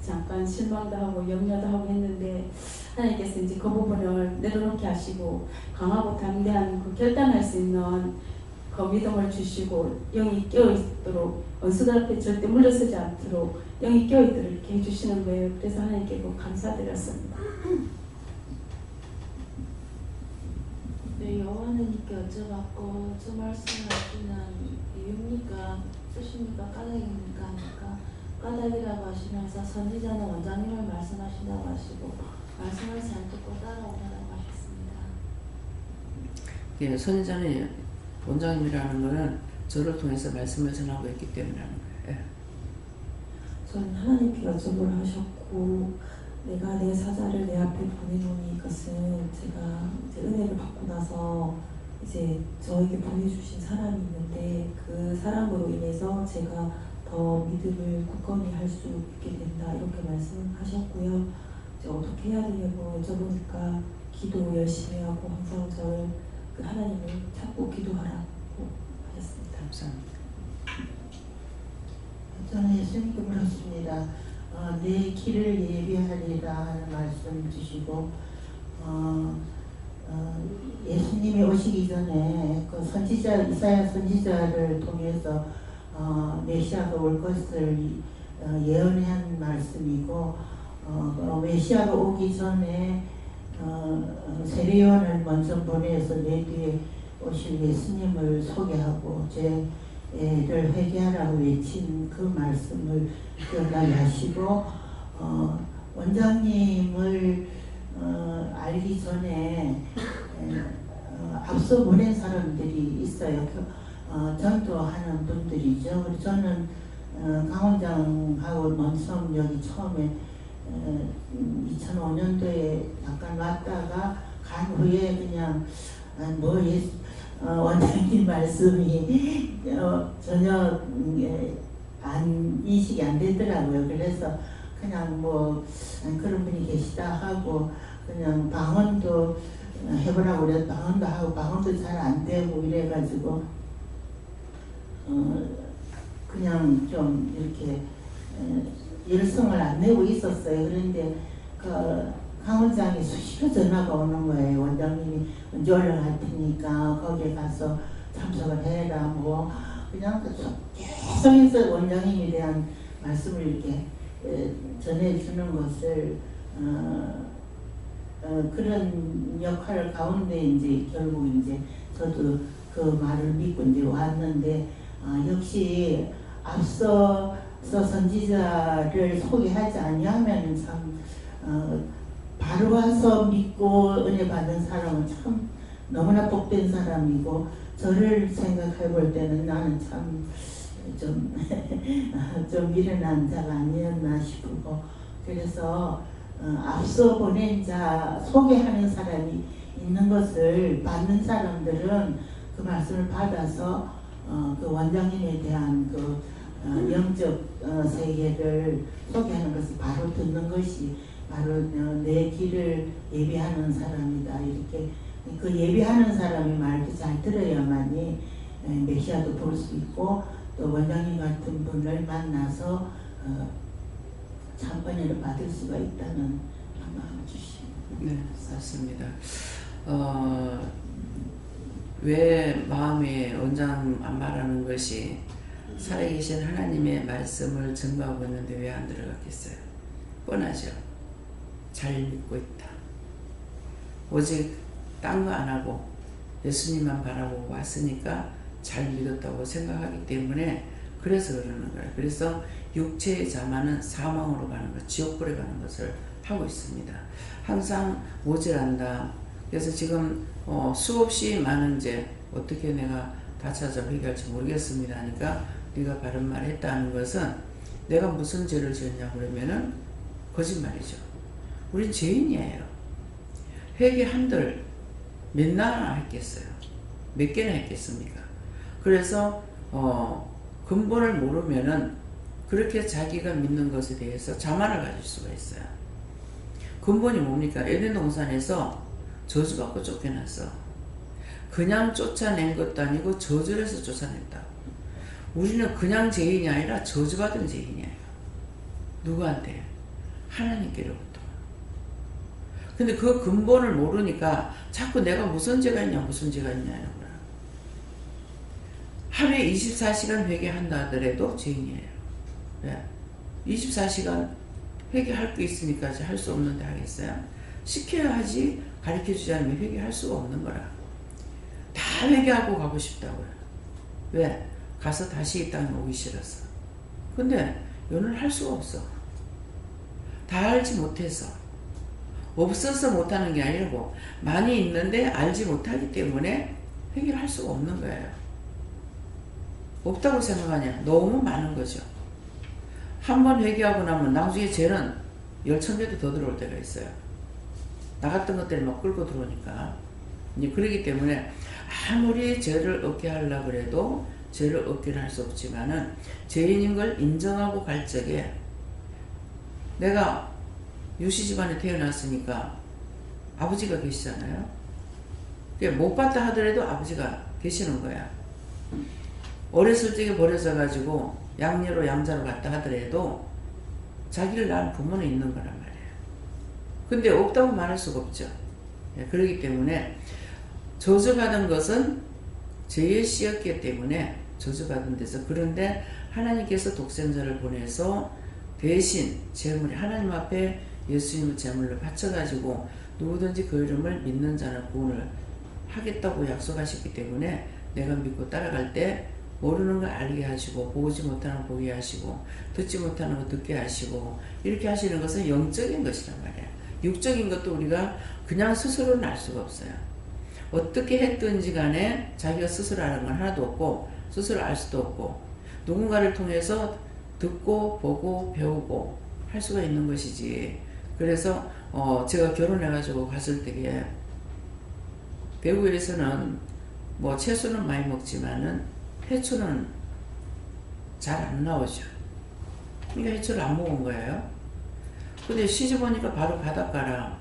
잠깐 실망도 하고 염려도 하고 했는데, 하나님께서 이제 그 부분을 내려놓게 하시고 강하고 담대한 그 결단할 수 있는 그 믿음을 주시고, 영이 깨어있도록 원수들 앞에 절대 물러서지 않도록 영이 깨어있도록 이렇게 해주시는 거예요. 그래서 하나님께 감사드렸습니다. 네, 여호와님께 여쭤봤고, 저 말씀을 하시는 이유입니까? 쓰십니까? 까닭입니까? 하니까 까닭이라고 하시면서 선지자는 원장님을 말씀하신다고 하시고, 말씀을 잘 듣고 따라오라고 하셨습니다. 예, 선지자는 원장님이라는 것은 저를 통해서 말씀을 전하고 있기 때문에 하는 거예요. 예. 저는 하나님께 여쭤보라 하셨고, 내가 내 사자를 내 앞에 보내노니, 이것은 제가 이제 은혜를 받고 나서 이제 저에게 보내주신 사람이 있는데, 그 사람으로 인해서 제가 더 믿음을 굳건히 할 수 있게 된다, 이렇게 말씀하셨고요. 이제 어떻게 해야 되냐고 여쭤보니까 기도 열심히 하고 항상 저를 그 하나님을 찾고 기도하라고 하셨습니다. 감사합니다. 저는 예수님께 물었습니다. 내 길을 예비하리라 하는 말씀 주시고, 예수님이 오시기 전에 그 선지자 이사야 선지자를 통해서 메시아가 올 것을 예언한 말씀이고, 메시아가 오기 전에 세례요한을 먼저 보내서 내 뒤에 오실 예수님을 소개하고 죄를 회개하라고 외친 그 말씀을 기억나게 하시고, 원장님을 알기 전에 앞서 보낸 사람들이 있어요. 전도하는 분들이죠. 그래서 저는 강원장하고 먼섬 여기 처음에 2005년도에 잠깐 왔다가 간 후에 그냥 원장님 말씀이 전혀 인식이 안 되더라고요. 그래서 그냥 그런 분이 계시다 하고, 그냥 방언도 해보라고 그래서 방언도 하고 방언도 잘 안 되고 이래가지고 그냥 좀 이렇게 열성을 안 내고 있었어요. 그런데 강원장이 수시로 전화가 오는 거예요. 원장님이 언제 올라갈 테니까 거기에 가서 참석을 해라, 그냥 계속해서 원장님에 대한 말씀을 이렇게 전해주는 것을 그런 역할 가운데 이제 결국 이제 저도 그 말을 믿고 이제 왔는데, 역시 앞서 선지자를 소개하지 아니하면 참 바로 와서 믿고 은혜 받은 사람은 참 너무나 복된 사람이고, 저를 생각해 볼 때는 나는 참 좀 미련한 자가 아니었나 싶고, 그래서 앞서 보낸 자 소개하는 사람이 있는 것을 받는 사람들은 그 말씀을 받아서 그 원장님에 대한 그 영적 세계를 소개하는 것을 바로 듣는 것이 바로 내 길을 예비하는 사람이다. 이렇게 그 예비하는 사람이 말도 잘 들어야만이 메시아도 볼 수 있고 또 원장님 같은 분을 만나서 참관회를 받을 수가 있다는 마음 주십니다. 네, 맞습니다. 왜 마음에 원장 안 말하는 것이 살아계신 하나님의 말씀을 증거하고 있는데 왜 안 들어갔겠어요? 뻔하죠. 잘 믿고 있다. 오직 딴 거 안 하고 예수님만 바라보고 왔으니까 잘 믿었다고 생각하기 때문에 그래서 그러는 거예요. 그래서 육체의 자만은 사망으로 가는 것, 지옥불에 가는 것을 하고 있습니다. 항상 모질한다. 그래서 지금 수없이 많은 죄 어떻게 내가 다 찾아 회개할지 모르겠습니다 하니까 네가 바른 말 했다는 것은 내가 무슨 죄를 지었냐 그러면은 거짓말이죠. 우린 죄인이에요. 회개 한들 몇 날이나 했겠어요. 몇 개나 했겠습니까? 그래서 근본을 모르면은 그렇게 자기가 믿는 것에 대해서 자만을 가질 수가 있어요. 근본이 뭡니까? 에덴 동산에서 저주받고 쫓겨났어. 그냥 쫓아낸 것도 아니고 저주를 해서 쫓아냈다. 우리는 그냥 죄인이 아니라 저주받은 죄인이에요. 누구한테? 하나님께로부터. 근데 그 근본을 모르니까 자꾸 내가 무슨 죄가 있냐 무슨 죄가 있냐 하루에 24시간 회개한다 하더라도 죄인이에요. 왜? 24시간 회개할 게 있으니까 할 수 없는데 하겠어요? 시켜야 하지 가르쳐주지 않으면 회개할 수가 없는 거라. 다 회개하고 가고 싶다고요. 왜? 가서 다시 이 땅에 오기 싫어서. 근데 연을 할 수가 없어. 다 알지 못해서. 없어서 못하는 게 아니고 많이 있는데 알지 못하기 때문에 회개를 할 수가 없는 거예요. 없다고 생각하냐? 너무 많은 거죠. 한 번 회개하고 나면 나중에 죄는 열천배도 더 들어올 때가 있어요. 나갔던 것들이 막 끌고 들어오니까. 이제 그러기 때문에 아무리 죄를 얻게 하려고 해도 죄를 얻기는 할 수 없지만은 죄인인 걸 인정하고 갈 적에 내가 유씨 집안에 태어났으니까 아버지가 계시잖아요. 못 봤다 하더라도 아버지가 계시는 거야. 어렸을 적에 버려져 가지고 양녀로 양자로 갔다 하더라도 자기를 낳은 부모는 있는 거란 말이에요. 근데 없다고 말할 수가 없죠. 그렇기 때문에 저주받은 것은 죄의 씨였기 때문에 저주받은 데서, 그런데 하나님께서 독생자를 보내서 대신 제물이 하나님 앞에 예수님의 제물로 바쳐가지고 누구든지 그 이름을 믿는 자는 구원을 하겠다고 약속하셨기 때문에 내가 믿고 따라갈 때 모르는 거 알게 하시고 보지 못하는 거 보게 하시고 듣지 못하는 거 듣게 하시고 이렇게 하시는 것은 영적인 것이란 말이에요. 육적인 것도 우리가 그냥 스스로는 알 수가 없어요. 어떻게 했든지 간에 자기가 스스로 아는 건 하나도 없고 스스로 알 수도 없고 누군가를 통해서 듣고 보고 배우고 할 수가 있는 것이지. 그래서 제가 결혼해가지고 갔을 때에 배구에서는 뭐 채소는 많이 먹지만은 해초는 잘 안 나오죠. 그러니까 해초를 안 먹은 거예요. 근데 시집 오니까 바로 바닷가라.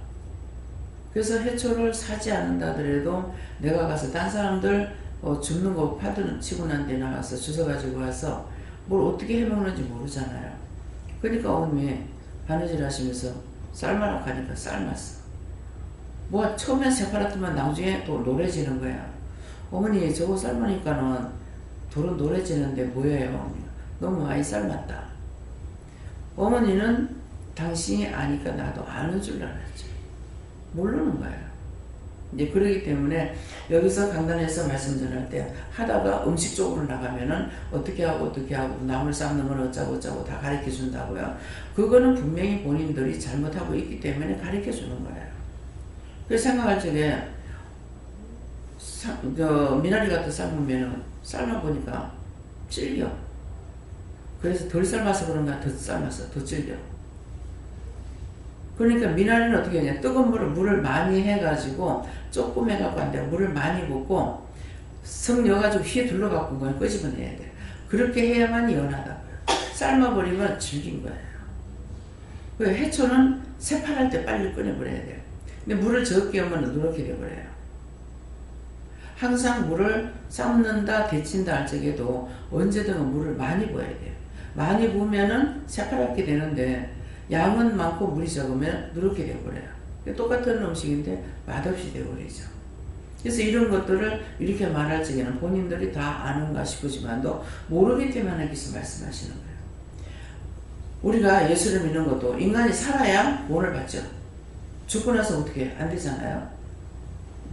그래서 해초를 사지 않는다 하더라도 내가 가서 딴 사람들 줍는 거 파든 치고 난 데 나가서 주워가지고 와서 뭘 어떻게 해먹는지 모르잖아요. 그러니까 어머니 바느질 하시면서 삶아라 하니까 삶았어. 뭐 처음엔 새파랗지만 나중에 또 노래지는 거야. 어머니 저거 삶으니까는 돌은 노래지는데 뭐예요? 너무 많이 삶았다. 어머니는 당신이 아니까 나도 아는 줄 알았죠. 모르는 거예요. 이제 그러기 때문에 여기서 강단에서 말씀 전할 때 하다가 음식 쪽으로 나가면은 어떻게 하고 나물 삶는 건 어쩌고 다 가르쳐 준다고요. 그거는 분명히 본인들이 잘못하고 있기 때문에 가르쳐 주는 거예요. 그래서 생각할 적에 미나리 같은 삶으면은 삶아보니까 질겨. 그래서 덜 삶아서 그런가 더 삶아서 더 질겨. 그러니까 미나리는 어떻게 하냐. 뜨거운 물을 많이 해가지고 조금 해갖고 안 돼. 물을 많이 붓고 성 넣어가지고 휘 둘러갖고 그걸 끄집어내야 돼. 그렇게 해야만 연하다고요. 삶아버리면 질긴 거예요. 그 해초는 새파랄 때 빨리 꺼내버려야 돼요. 근데 물을 적게 하면 누렇게 돼버려요. 항상 물을 삶는다, 데친다 할 적에도 언제든 물을 많이 부어야 돼요. 많이 부으면은 새파랗게 되는데 양은 많고 물이 적으면 누렇게 되어버려요. 똑같은 음식인데 맛없이 되어버리죠. 그래서 이런 것들을 이렇게 말할 적에는 본인들이 다 아는가 싶으지만도 모르기 때문에 여기서 말씀하시는 거예요. 우리가 예수를 믿는 것도 인간이 살아야 구원을 받죠. 죽고 나서 어떻게 안 되잖아요.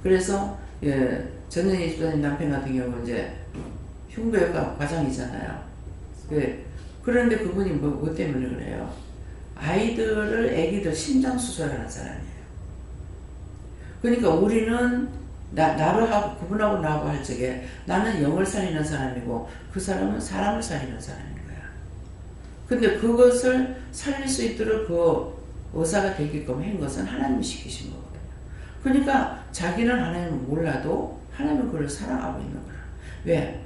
그래서 전현희 집사님 남편 같은 경우는 이제 흉부외과 과장이잖아요. 그런데 그분이 뭐 때문에 그래요? 애기들 심장 수술을 하는 사람이에요. 그러니까 우리는 나를 하고 구분하고 나하고 할 적에 나는 영을 살리는 사람이고 그 사람은 사람을 살리는 사람인 거야. 근데 그것을 살릴 수 있도록 그 의사가 되게끔 한 것은 하나님이 시키신 거거든요. 그러니까 자기는 하나님을 몰라도 하나님은 그를 사랑하고 있는 거야. 왜?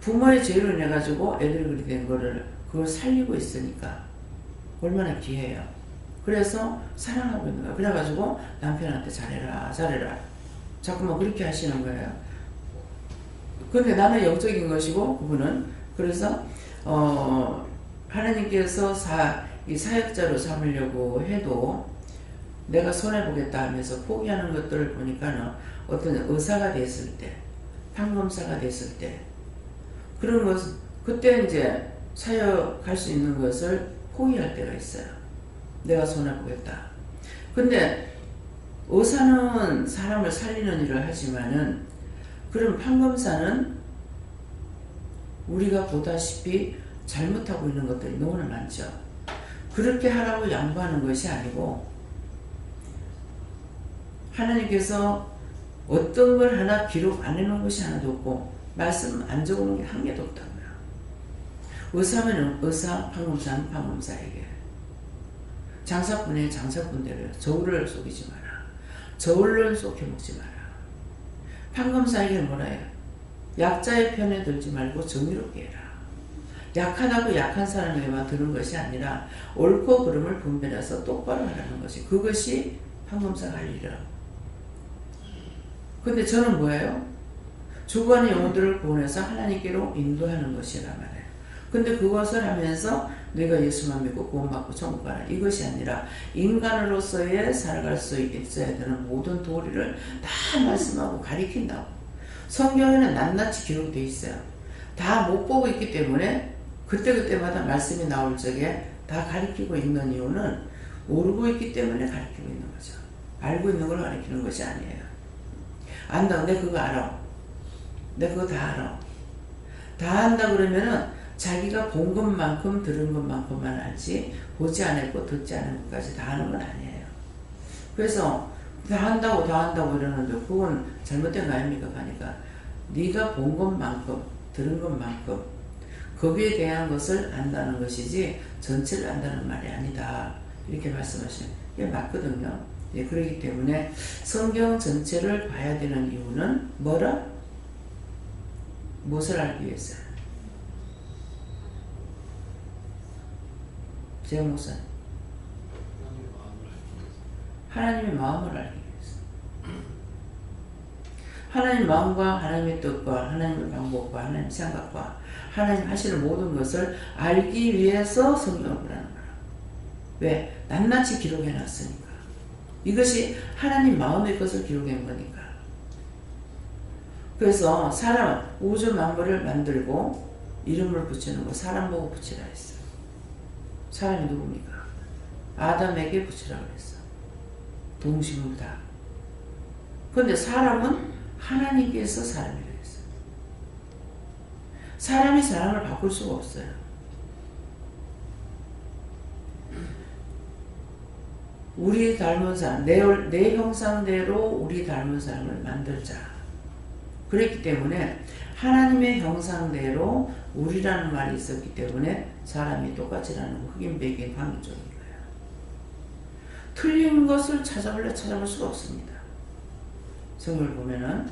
부모의 죄로 인해 가지고 애들이 그렇게 된 거를 그걸 살리고 있으니까 얼마나 귀해요. 그래서 사랑하고 있는 거야. 그래가지고 남편한테 잘해라 자꾸만 그렇게 하시는 거예요. 근데 나는 영적인 것이고 그분은 그래서 하나님께서 이 사역자로 삼으려고 해도 내가 손해보겠다 하면서 포기하는 것들을 보니까는 어떤 의사가 됐을 때, 판검사가 됐을 때 그런 것 그때 이제 사역할 수 있는 것을 포기할 때가 있어요. 내가 손해보겠다. 근데 의사는 사람을 살리는 일을 하지만은 그럼 판검사는 우리가 보다시피 잘못하고 있는 것들이 너무나 많죠. 그렇게 하라고 양보하는 것이 아니고 하나님께서 어떤 걸 하나 기록 안 해놓은 것이 하나도 없고 말씀 안 적어놓은 게 한 개도 없다고요. 의사면 의사, 판검사는 판검사에게, 장사꾼의 장사꾼대로요. 저울을 속이지 마라. 저울을 속여먹지 마라. 판검사에게는 뭐라 해요? 약자의 편에 들지 말고 정의롭게 해라. 약하다고 약한 사람에게만 드는 것이 아니라 옳고 그름을 분별해서 똑바로 하라는 것이, 그것이 판검사가 할 일이라고. 근데 저는 뭐예요? 죽어가는 영혼들을 구원해서 하나님께로 인도하는 것이란 말이에요. 근데 그것을 하면서 내가 예수만 믿고 구원받고 천국 가라, 이것이 아니라 인간으로서의 살아갈 수 있어야 되는 모든 도리를 다 말씀하고 가리킨다고. 성경에는 낱낱이 기록되어 있어요. 다 못 보고 있기 때문에 그때그때마다 말씀이 나올 적에 다 가리키고 있는 이유는 모르고 있기 때문에 가리키고 있는 거죠. 알고 있는 걸 가리키는 것이 아니에요. 안다. 내 그거 알아. 내 그거 다 알아. 다 안다 그러면은 자기가 본 것만큼 들은 것만큼만 알지 보지 않았고 듣지 않은 것까지 다 아는 건 아니에요. 그래서 다 한다고 이러는데 그건 잘못된 거 아닙니까? 하니까 네가 본 것만큼 들은 것만큼 거기에 대한 것을 안다는 것이지 전체를 안다는 말이 아니다, 이렇게 말씀하시는 게 맞거든요. 예, 그렇기 때문에 성경 전체를 봐야 되는 이유는 뭐라? 무엇을 알기 위해서요? 제가 목사님, 하나님의 마음을 알기 위해서. 하나님의 마음과 하나님의 뜻과 하나님의 방법과 하나님의 생각과 하나님 하시는 모든 것을 알기 위해서 성경을 보라는 거야. 왜? 낱낱이 기록해 놨으니까. 이것이 하나님 마음의 것을 기록해 놓은 거니까. 그래서 사람, 우주 만물을 만들고 이름을 붙이는 거 사람 보고 붙이라 했어요. 사람이 누굽니까? 아담에게 붙이라고 했어. 동식물 다. 그런데 사람은 하나님께서 사람이라고 했어요. 사람이 사람을 바꿀 수가 없어요. 우리 닮은 사람, 내 형상대로 우리 닮은 사람을 만들자. 그랬기 때문에 하나님의 형상대로 우리라는 말이 있었기 때문에 사람이 똑같이라는 흑인 백인 관계적인 거예요. 틀린 것을 찾아볼 수가 없습니다. 성경을 보면은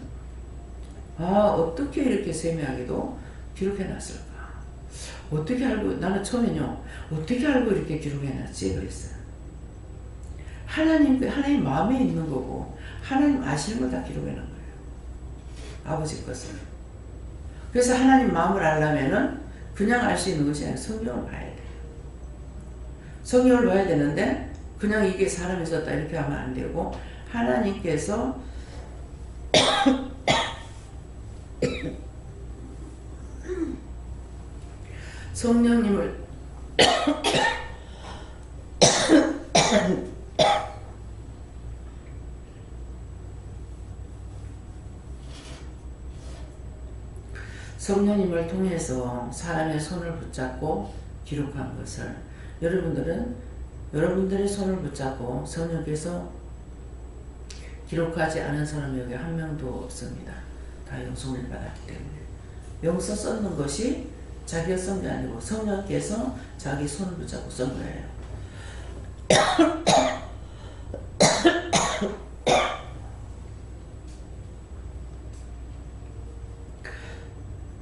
어떻게 이렇게 세밀하게도 기록해놨을까? 어떻게 알고, 나는 처음에는요, 어떻게 알고 이렇게 기록해놨지? 그랬어요. 하나님 마음에 있는 거고, 하나님 아시는 걸 다 기록해놓은 거예요. 아버지 것을. 그래서 하나님 마음을 알려면은 그냥 알 수 있는 것이 아니라 성경을 봐야 돼요. 성경을 봐야 되는데, 그냥 이게 사람이 썼다 이렇게 하면 안 되고, 하나님께서 성령님을 성령님을 통해서 사람의 손을 붙잡고 기록한 것을 여러분들의 손을 붙잡고 성령께서 기록하지 않은 사람이 여기 한 명도 없습니다. 다 영성을 받았기 때문에. 영서 썼는 것이 자기가 쓴 게 아니고 성령께서 자기 손을 붙잡고 쓴 거예요.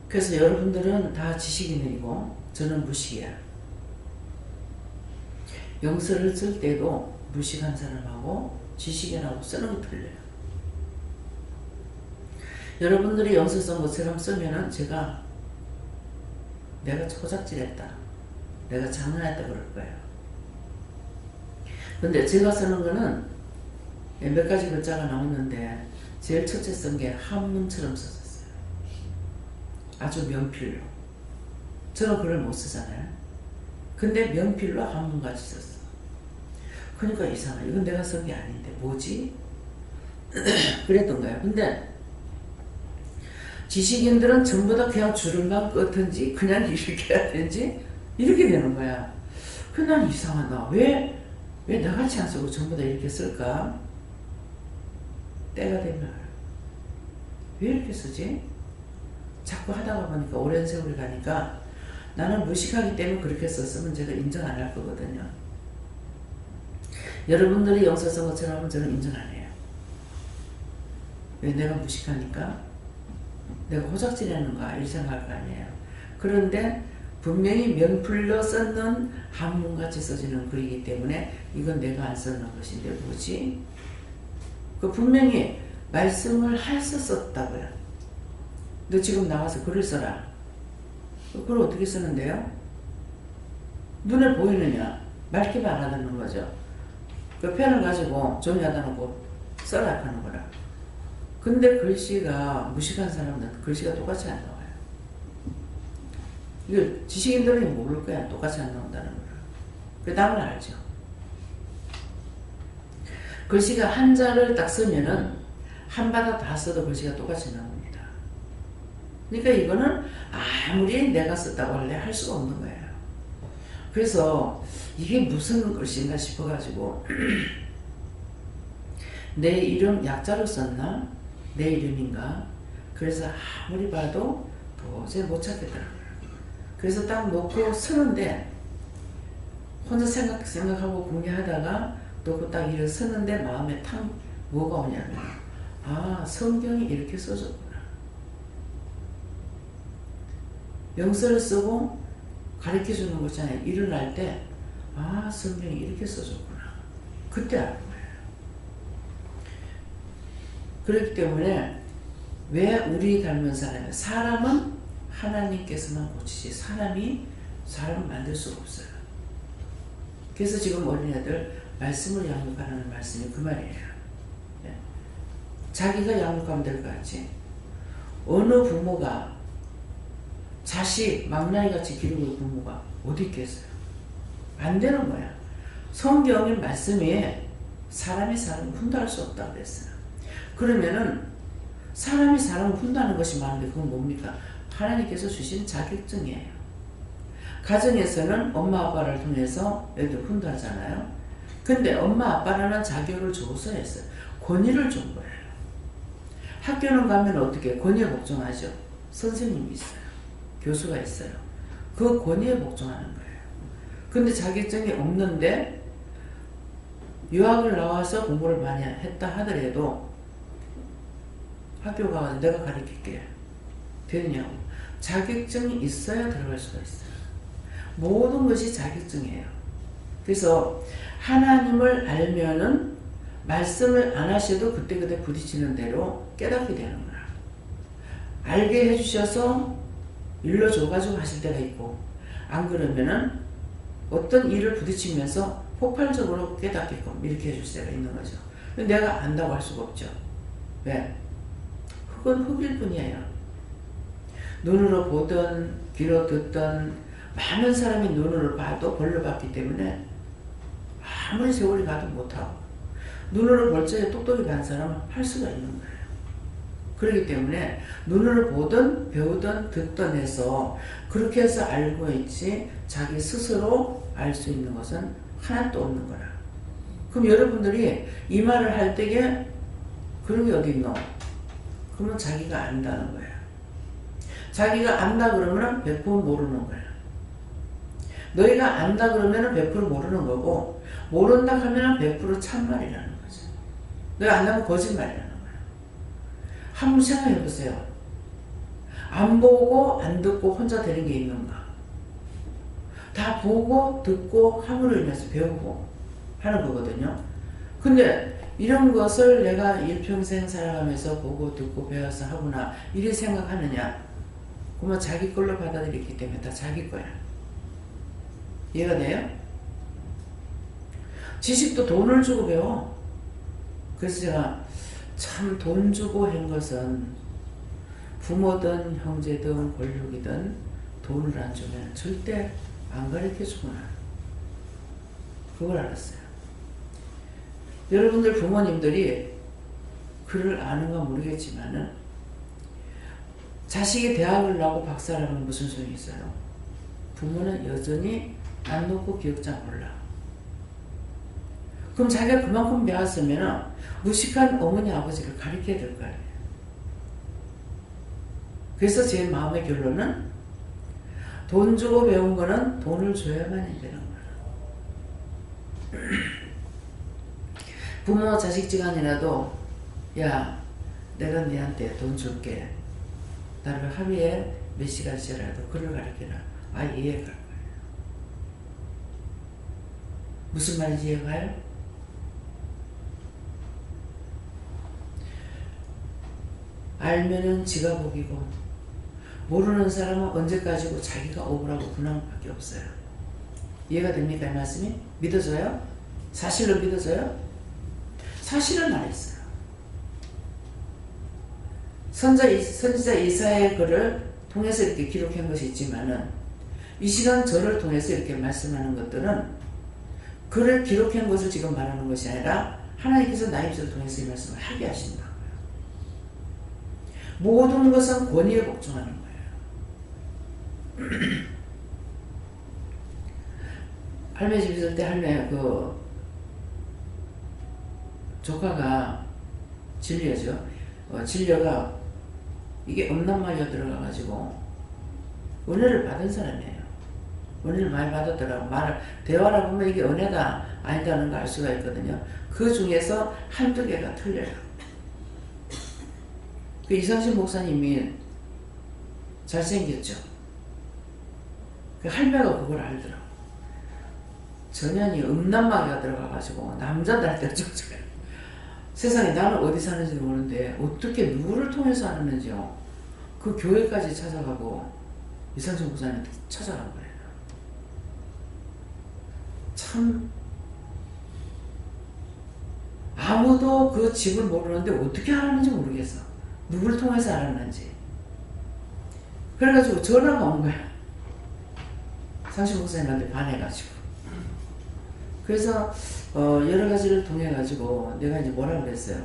그래서 여러분들은 다 지식인이고 저는 무식이야. 영서를 쓸 때도 무식한 사람하고 지식인하고 쓰는 게 틀려요. 여러분들이 영서 쓴 것처럼 쓰면은 내가 초작질했다, 내가 장난했다 그럴 거예요. 근데 제가 쓰는 거는 몇 가지 글자가 나오는데 제일 첫째 쓴 게 한문처럼 썼어요. 아주 명필로. 저는 글을 못 쓰잖아요. 근데 명필로 한문같이 썼어. 그러니까 이상해. 이건 내가 쓴 게 아닌데 뭐지? 그랬던 거예요. 근데 지식인들은 전부 다 그냥 줄을만 끄든지 그냥 이렇게 하든지 이렇게 되는 거야. 그래 난 이상하다. 왜 나같이 안 쓰고 전부 다 이렇게 쓸까? 때가 되면 왜 이렇게 쓰지? 자꾸 하다가 보니까 오랜 세월이 가니까 나는 무식하기 때문에 그렇게 썼으면 제가 인정 안 할 거거든요. 여러분들이 영서 쓴 것처럼 하면 저는 인정 안 해요. 왜? 내가 무식하니까? 내가 호작질하는가? 이렇게 생각할 거 아니에요. 그런데 분명히 명필로 썼는 한문같이 써지는 글이기 때문에 이건 내가 안 썼는 것인데 뭐지? 그 분명히 말씀을 해서 썼다고요. 너 지금 나와서 글을 써라. 글을 어떻게 쓰는데요? 눈에 보이느냐? 말귀만 알아듣는 거죠. 그 펜을 가지고 종이 하다 놓고 써라 하는 거라. 근데 글씨가 무식한 사람들은 글씨가 똑같이 안 나와요. 이걸 지식인들은 모를 거야. 똑같이 안 나온다는 거라. 그 답을 알죠. 글씨가 한자를 딱 쓰면은 한 바다 다 써도 글씨가 똑같이 나옵니다. 그러니까 이거는 아무리 내가 썼다고 할래 할 수가 없는 거예요. 그래서 이게 무슨 글씨인가 싶어가지고 내 이름 약자로 썼나? 내 이름인가? 그래서 아무리 봐도 도저히 못 찾겠더라고요. 그래서 딱 놓고 쓰는데 혼자 생각하고 궁리하다가 놓고 딱 일을 쓰는데 마음에 탁 뭐가 오냐면 성경이 이렇게 써졌구나. 영서를 쓰고 가르쳐주는 거잖아요. 일어날 때 성경이 이렇게 써졌구나. 그때 아는 거예요. 그렇기 때문에 왜 우리 닮은 사람은 하나님께서만 고치지 사람을 만들 수가 없어요. 그래서 지금 어린애들 말씀을 양육하라는 말씀이 그 말이에요. 자기가 양육하면 될 것 같지. 어느 부모가 자식 망나니같이 기르는 부모가 어디 있겠어요? 안 되는 거야. 성경의 말씀에 사람이 사람을 훈달할 수 없다고 그랬어요. 그러면은 사람이 사람을 훈다는 것이 많은데 그건 뭡니까? 하나님께서 주신 자격증이에요. 가정에서는 엄마 아빠를 통해서 애들 훈다잖아요. 근데 엄마 아빠라는 자격을 줘서 했어요. 권위를 준 거예요. 학교는 가면 어떻게 권위에 복종하죠? 선생님이 있어요. 교수가 있어요. 그 권위에 복종하는 거예요. 근데 자격증이 없는데 유학을 나와서 공부를 많이 했다 하더라도 학교 가서 내가 가르칠게 되느냐고. 자격증이 있어야 들어갈 수가 있어요. 모든 것이 자격증이에요. 그래서 하나님을 알면은 말씀을 안 하셔도 그때그때 부딪히는 대로 깨닫게 되는 거야. 알게 해주셔서 일러줘가지고 하실 때가 있고, 안 그러면은 어떤 일을 부딪히면서 폭발적으로 깨닫게끔 이렇게 해줄 때가 있는 거죠. 근데 내가 안다고 할 수가 없죠. 왜? 흙은 흙일 뿐이에요. 눈으로 보든 귀로 듣든 많은 사람이 눈으로 봐도 벌로 봤기 때문에 아무리 세월이 가도 못하고, 눈으로 볼 적에 똑똑히 간 사람은 할 수가 있는 거예요. 그렇기 때문에 눈으로 보든 배우든 듣든 해서 그렇게 해서 알고 있지 자기 스스로 알 수 있는 것은 하나도 없는 거라. 그럼 여러분들이 이 말을 할 때에 그런 게 어디 있노? 그러면 자기가 안다는 거야. 자기가 안다 그러면 100% 모르는 거야. 너희가 안다 그러면 100% 모르는 거고, 모른다 하면 100% 참말이라는 거죠. 너희가 안다면 거짓말이라는 거야. 한번 생각해 보세요. 안 보고 안 듣고 혼자 되는 게 있는가? 다 보고 듣고 함으로 인해서 배우고 하는 거거든요. 근데 이런 것을 내가 일평생 살아가면서 보고 듣고 배워서 하구나 이렇게 생각하느냐? 그러면 자기 걸로 받아들이기 때문에 다 자기 거야. 이해가 돼요? 지식도 돈을 주고 배워. 그래서 제가 참 돈 주고 한 것은 부모든 형제든 권력이든 돈을 안 주면 절대 안 가르쳐 주구나. 그걸 알았어요. 여러분들 부모님들이 그를 아는가 모르겠지만은 자식이 대학을 나고 박사를 하면 무슨 소용이 있어요? 부모는 여전히 안 놓고 기억자 몰라. 그럼 자기가 그만큼 배웠으면 무식한 어머니 아버지를 가르쳐야 될 거 아니에요. 그래서 제 마음의 결론은 돈 주고 배운 거는 돈을 줘야만 되는 거야. 부모 자식 지간이라도 야 내가 너한테 돈 줄게. 나를 하루에 몇 시간씩이라도 글을 가르쳐라. 아 이해가 갈 거예요. 무슨 말인지 이해가요? 알면은 지가 복이고 모르는 사람은 언제까지고 자기가 억울하고 근황밖에 없어요. 이해가 됩니까 이 말씀이? 믿어져요? 사실로 믿어져요? 사실은 말했어요. 선지자 이사야의 글을 통해서 이렇게 기록한 것이 있지만은 이 시간 저를 통해서 이렇게 말씀하는 것들은 글을 기록한 것을 지금 말하는 것이 아니라 하나님께서 나의 입술을 통해서 이 말씀을 하게 하신다. 모든 것은 권위에 복종하는 거예요. 할매 집 있을 때 할매 조카가 진료죠. 진료가 이게 음란마귀가 들어가가지고 은혜를 받은 사람이에요. 은혜를 많이 받았더라고. 대화를 보면 이게 은혜다 아니다는 걸 알 수가 있거든요. 그 중에서 한두 개가 틀려요. 그 이상신 목사님이 잘생겼죠. 그 할매가 그걸 알더라고. 전현이 음란마귀가 들어가가지고 남자들한테 쫓아가요. 세상에 나는 어디 사는지 모르는데 어떻게 누구를 통해서 알았는지요. 그 교회까지 찾아가고 이상신 목사님한테 찾아간 거예요. 참 아무도 그 집을 모르는데 어떻게 알았는지 모르겠어. 누구를 통해서 알았는지. 그래가지고 전화가 온 거야. 상신 목사님한테 반해가지고. 그래서 여러 가지를 통해 가지고 내가 이제 뭐라 그랬어요.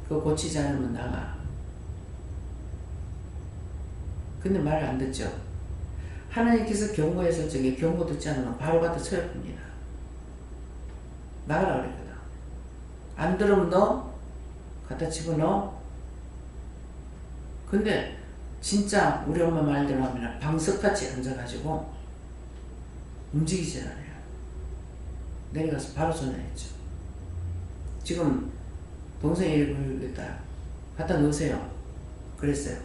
그거 고치지 않으면 나가. 근데 말을 안 듣죠. 하나님께서 경고했을 적에 경고 듣지 않으면 바로 갖다 쳐야 봅니다. 나가라 그랬거든. 안 들으면 너 갖다 집어넣어. 근데 진짜 우리 엄마 말대로 하면 방석같이 앉아가지고 움직이질 않아요. 내려가서 바로 전화했죠. 지금 동생이 이러겠다. 갖다 놓으세요. 그랬어요.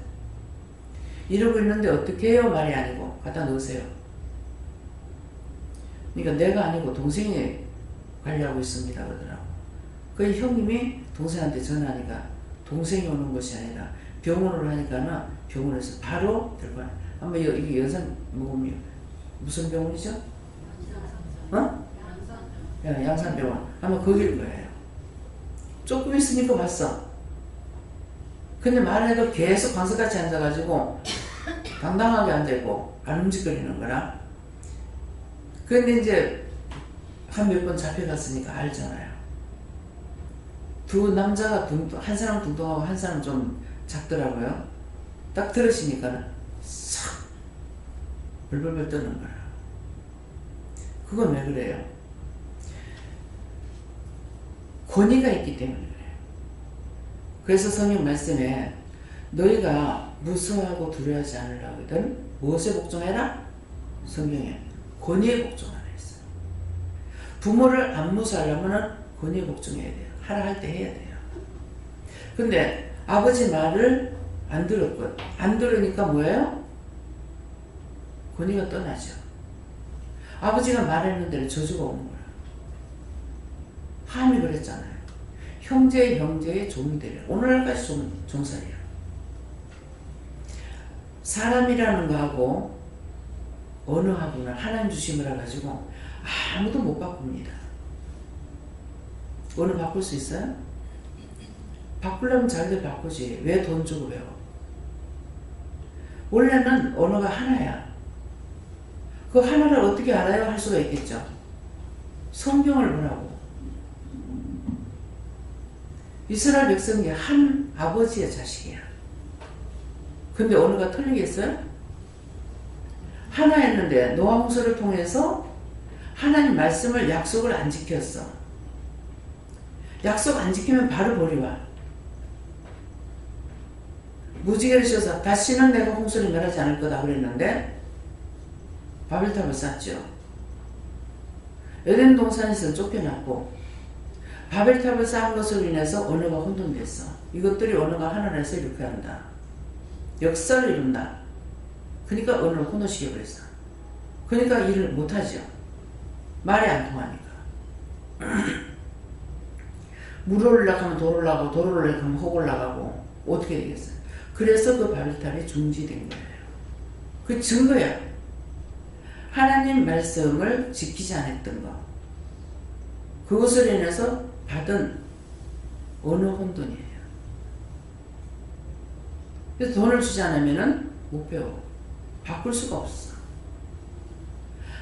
이러고 있는데 어떻게 해요? 말이 아니고 갖다 놓으세요. 그러니까 내가 아니고 동생이 관리하고 있습니다. 그러더라고. 그 형님이 동생한테 전화하니까 동생이 오는 것이 아니라 병원으로 하니까는 병원에서 바로 들고 와. 아마 이게 연산 뭐냐 무슨 병원이죠? 어? 양산병원. 아마 거길 거예요. 조금 있으니까 봤어. 근데 말해도 계속 광석같이 앉아가지고 당당하게 앉아있고 안 움직거리는 거라. 근데 이제 한 몇 번 잡혀갔으니까 알잖아요. 두 남자가 한 사람 둥둥하고 한 사람 좀 작더라고요. 딱 들으시니까 싹 벌벌벌 떠는 거야. 그건 왜 그래요? 권위가 있기 때문에 그래요. 그래서 성경 말씀에 너희가 무서워하고 두려워하지 않으려거든 무엇에 복종해라? 성경에 권위에 복종하라 했어요. 부모를 안 무서워하려면 권위에 복종해야 돼요. 하라 할 때 해야 돼요. 근데 아버지 말을 안 들었거든. 안 들으니까 뭐예요? 권위가 떠나죠. 아버지가 말했는 대로 저주가 오는 거야. 함이 그랬잖아요. 형제의 종이 되려. 오늘날까지 종살이야. 사람이라는 거하고 언어하고는 하나님 주신 거라 가지고 아무도 못 바꿉니다. 언어 바꿀 수 있어요? 바꾸려면 자기들 바꾸지. 왜 돈 주고 배워? 원래는 언어가 하나야. 그 하나를 어떻게 알아요? 할 수가 있겠죠. 성경을 보라고. 이스라엘 백성이 한 아버지의 자식이야. 근데 언어가 틀리겠어요? 하나였는데 노아 홍수를 통해서 하나님 말씀을 약속을 안 지켰어. 약속 안 지키면 바로 버리와. 무지개를 씌워서 다시는 내가 홍수를 멸하지 않을 거다 그랬는데 바벨탑을 쌓죠. 에덴 동산에서 쫓겨났고 바벨탑을 쌓은 것으로 인해서 언어가 혼돈됐어. 이것들이 언어가 하나라서 이렇게 한다. 역사를 이룬다. 그러니까 언어를 혼돈시켜버렸어. 그러니까 일을 못하죠. 말이 안 통하니까. 물 올라가면 하면 돌 올라가고 돌 올라가면 하면 혹 올라가고 어떻게 되겠어요? 그래서 그 바벨탑이 중지된 거예요. 그 증거야. 하나님 말씀을 지키지 않았던 거. 그것을 인해서 받은 언어 혼돈이에요. 그래서 돈을 주지 않으면 못 배워. 바꿀 수가 없어.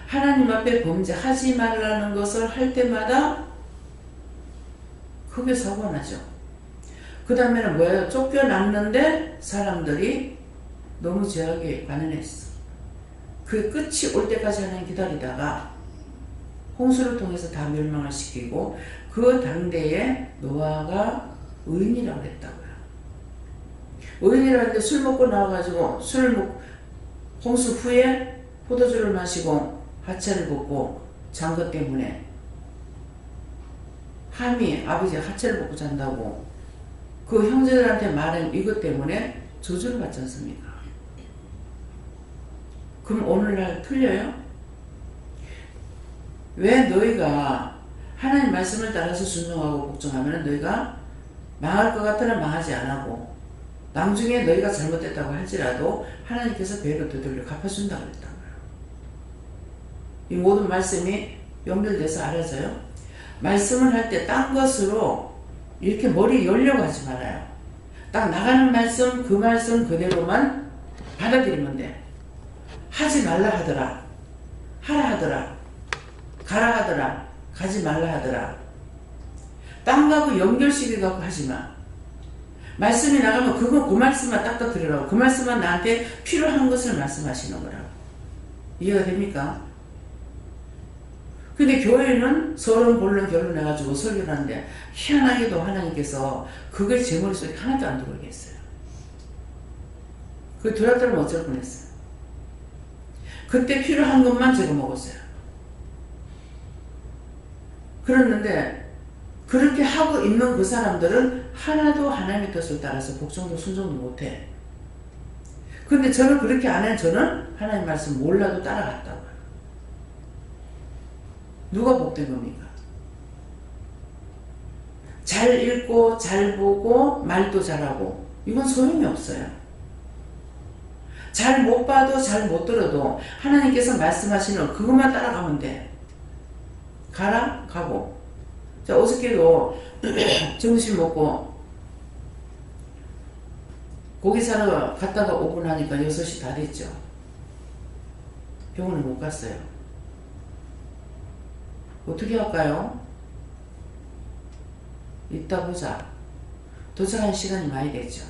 하나님 앞에 범죄하지 말라는 것을 할 때마다 크게 사고가 나죠. 그 다음에는 뭐예요? 쫓겨났는데 사람들이 너무 죄악에 관연했어. 그 끝이 올 때까지 하나님 기다리다가 홍수를 통해서 다 멸망을 시키고 그 당대에 노아가 의인이라고 했다고요. 의인이라고 했는데 술 먹고 나와가지고 홍수 후에 포도주를 마시고 하체를 벗고 잔 것 때문에 함이 아버지 하체를 벗고 잔다고 그 형제들한테 말한 이것 때문에 저주를 받지 않습니까? 그럼 오늘날 틀려요? 왜 너희가 하나님 말씀을 따라서 순종하고 복종하면 너희가 망할 것 같으나 망하지 않고 나중에 너희가 잘못됐다고 할지라도 하나님께서 배로 되돌려 갚아준다고 그랬다고요. 이 모든 말씀이 연결돼서 알아져요. 말씀을 할 때 딴 것으로 이렇게 머리 열려고 하지 말아요. 딱 나가는 말씀 그 말씀 그대로만 받아들이면 돼. 하지 말라 하더라. 하라 하더라. 가라 하더라. 가지 말라 하더라. 딴 거하고 연결시켜갖고 하지 마. 말씀이 나가면 그거 그 말씀만 딱딱 들으라고. 그 말씀만 나한테 필요한 것을 말씀하시는 거라고. 이해가 됩니까? 근데 교회는 서론 본론 결론해가지고 설교를 하는데 희한하게도 하나님께서 그게 제 머릿속에 하나도 안 들어오게 했어요. 그 들었다면 어쩔 뻔했어요. 그때 필요한 것만 제가 먹었어요. 그랬는데 그렇게 하고 있는 그 사람들은 하나도 하나님의 뜻을 따라서 복종도 순종도 못해. 근데 저는 그렇게 안 해. 저는 하나님 말씀 몰라도 따라갔다고요. 누가 복된 겁니까? 잘 읽고 잘 보고 말도 잘하고 이건 소용이 없어요. 잘 못 봐도 잘 못 들어도 하나님께서 말씀하시는 그것만 따라가면 돼. 가라? 가고. 자, 어저께도 점심 먹고 고기 사러 갔다가 오고 나니까 6시 다 됐죠. 병원에 못 갔어요. 어떻게 할까요? 이따 보자. 도착한 시간이 많이 됐죠.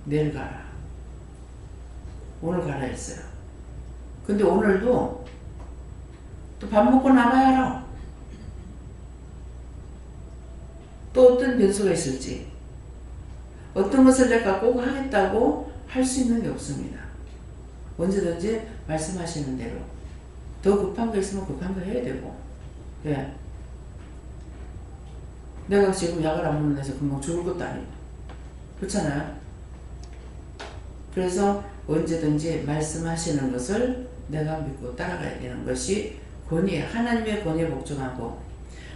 내일 가라. 오늘 가라 했어요. 근데 오늘도 또 밥 먹고 나가야 하라. 또 어떤 변수가 있을지, 어떤 것을 내가 꼭 하겠다고 할 수 있는 게 없습니다. 언제든지 말씀하시는 대로 더 급한 거 있으면 급한 거 해야 되고, 예. 내가 지금 약을 안 먹는 데서 금방 죽을 것도 아니고 그렇잖아요. 그래서 언제든지 말씀하시는 것을 내가 믿고 따라가야 되는 것이 권위, 하나님의 권위에 복종하고,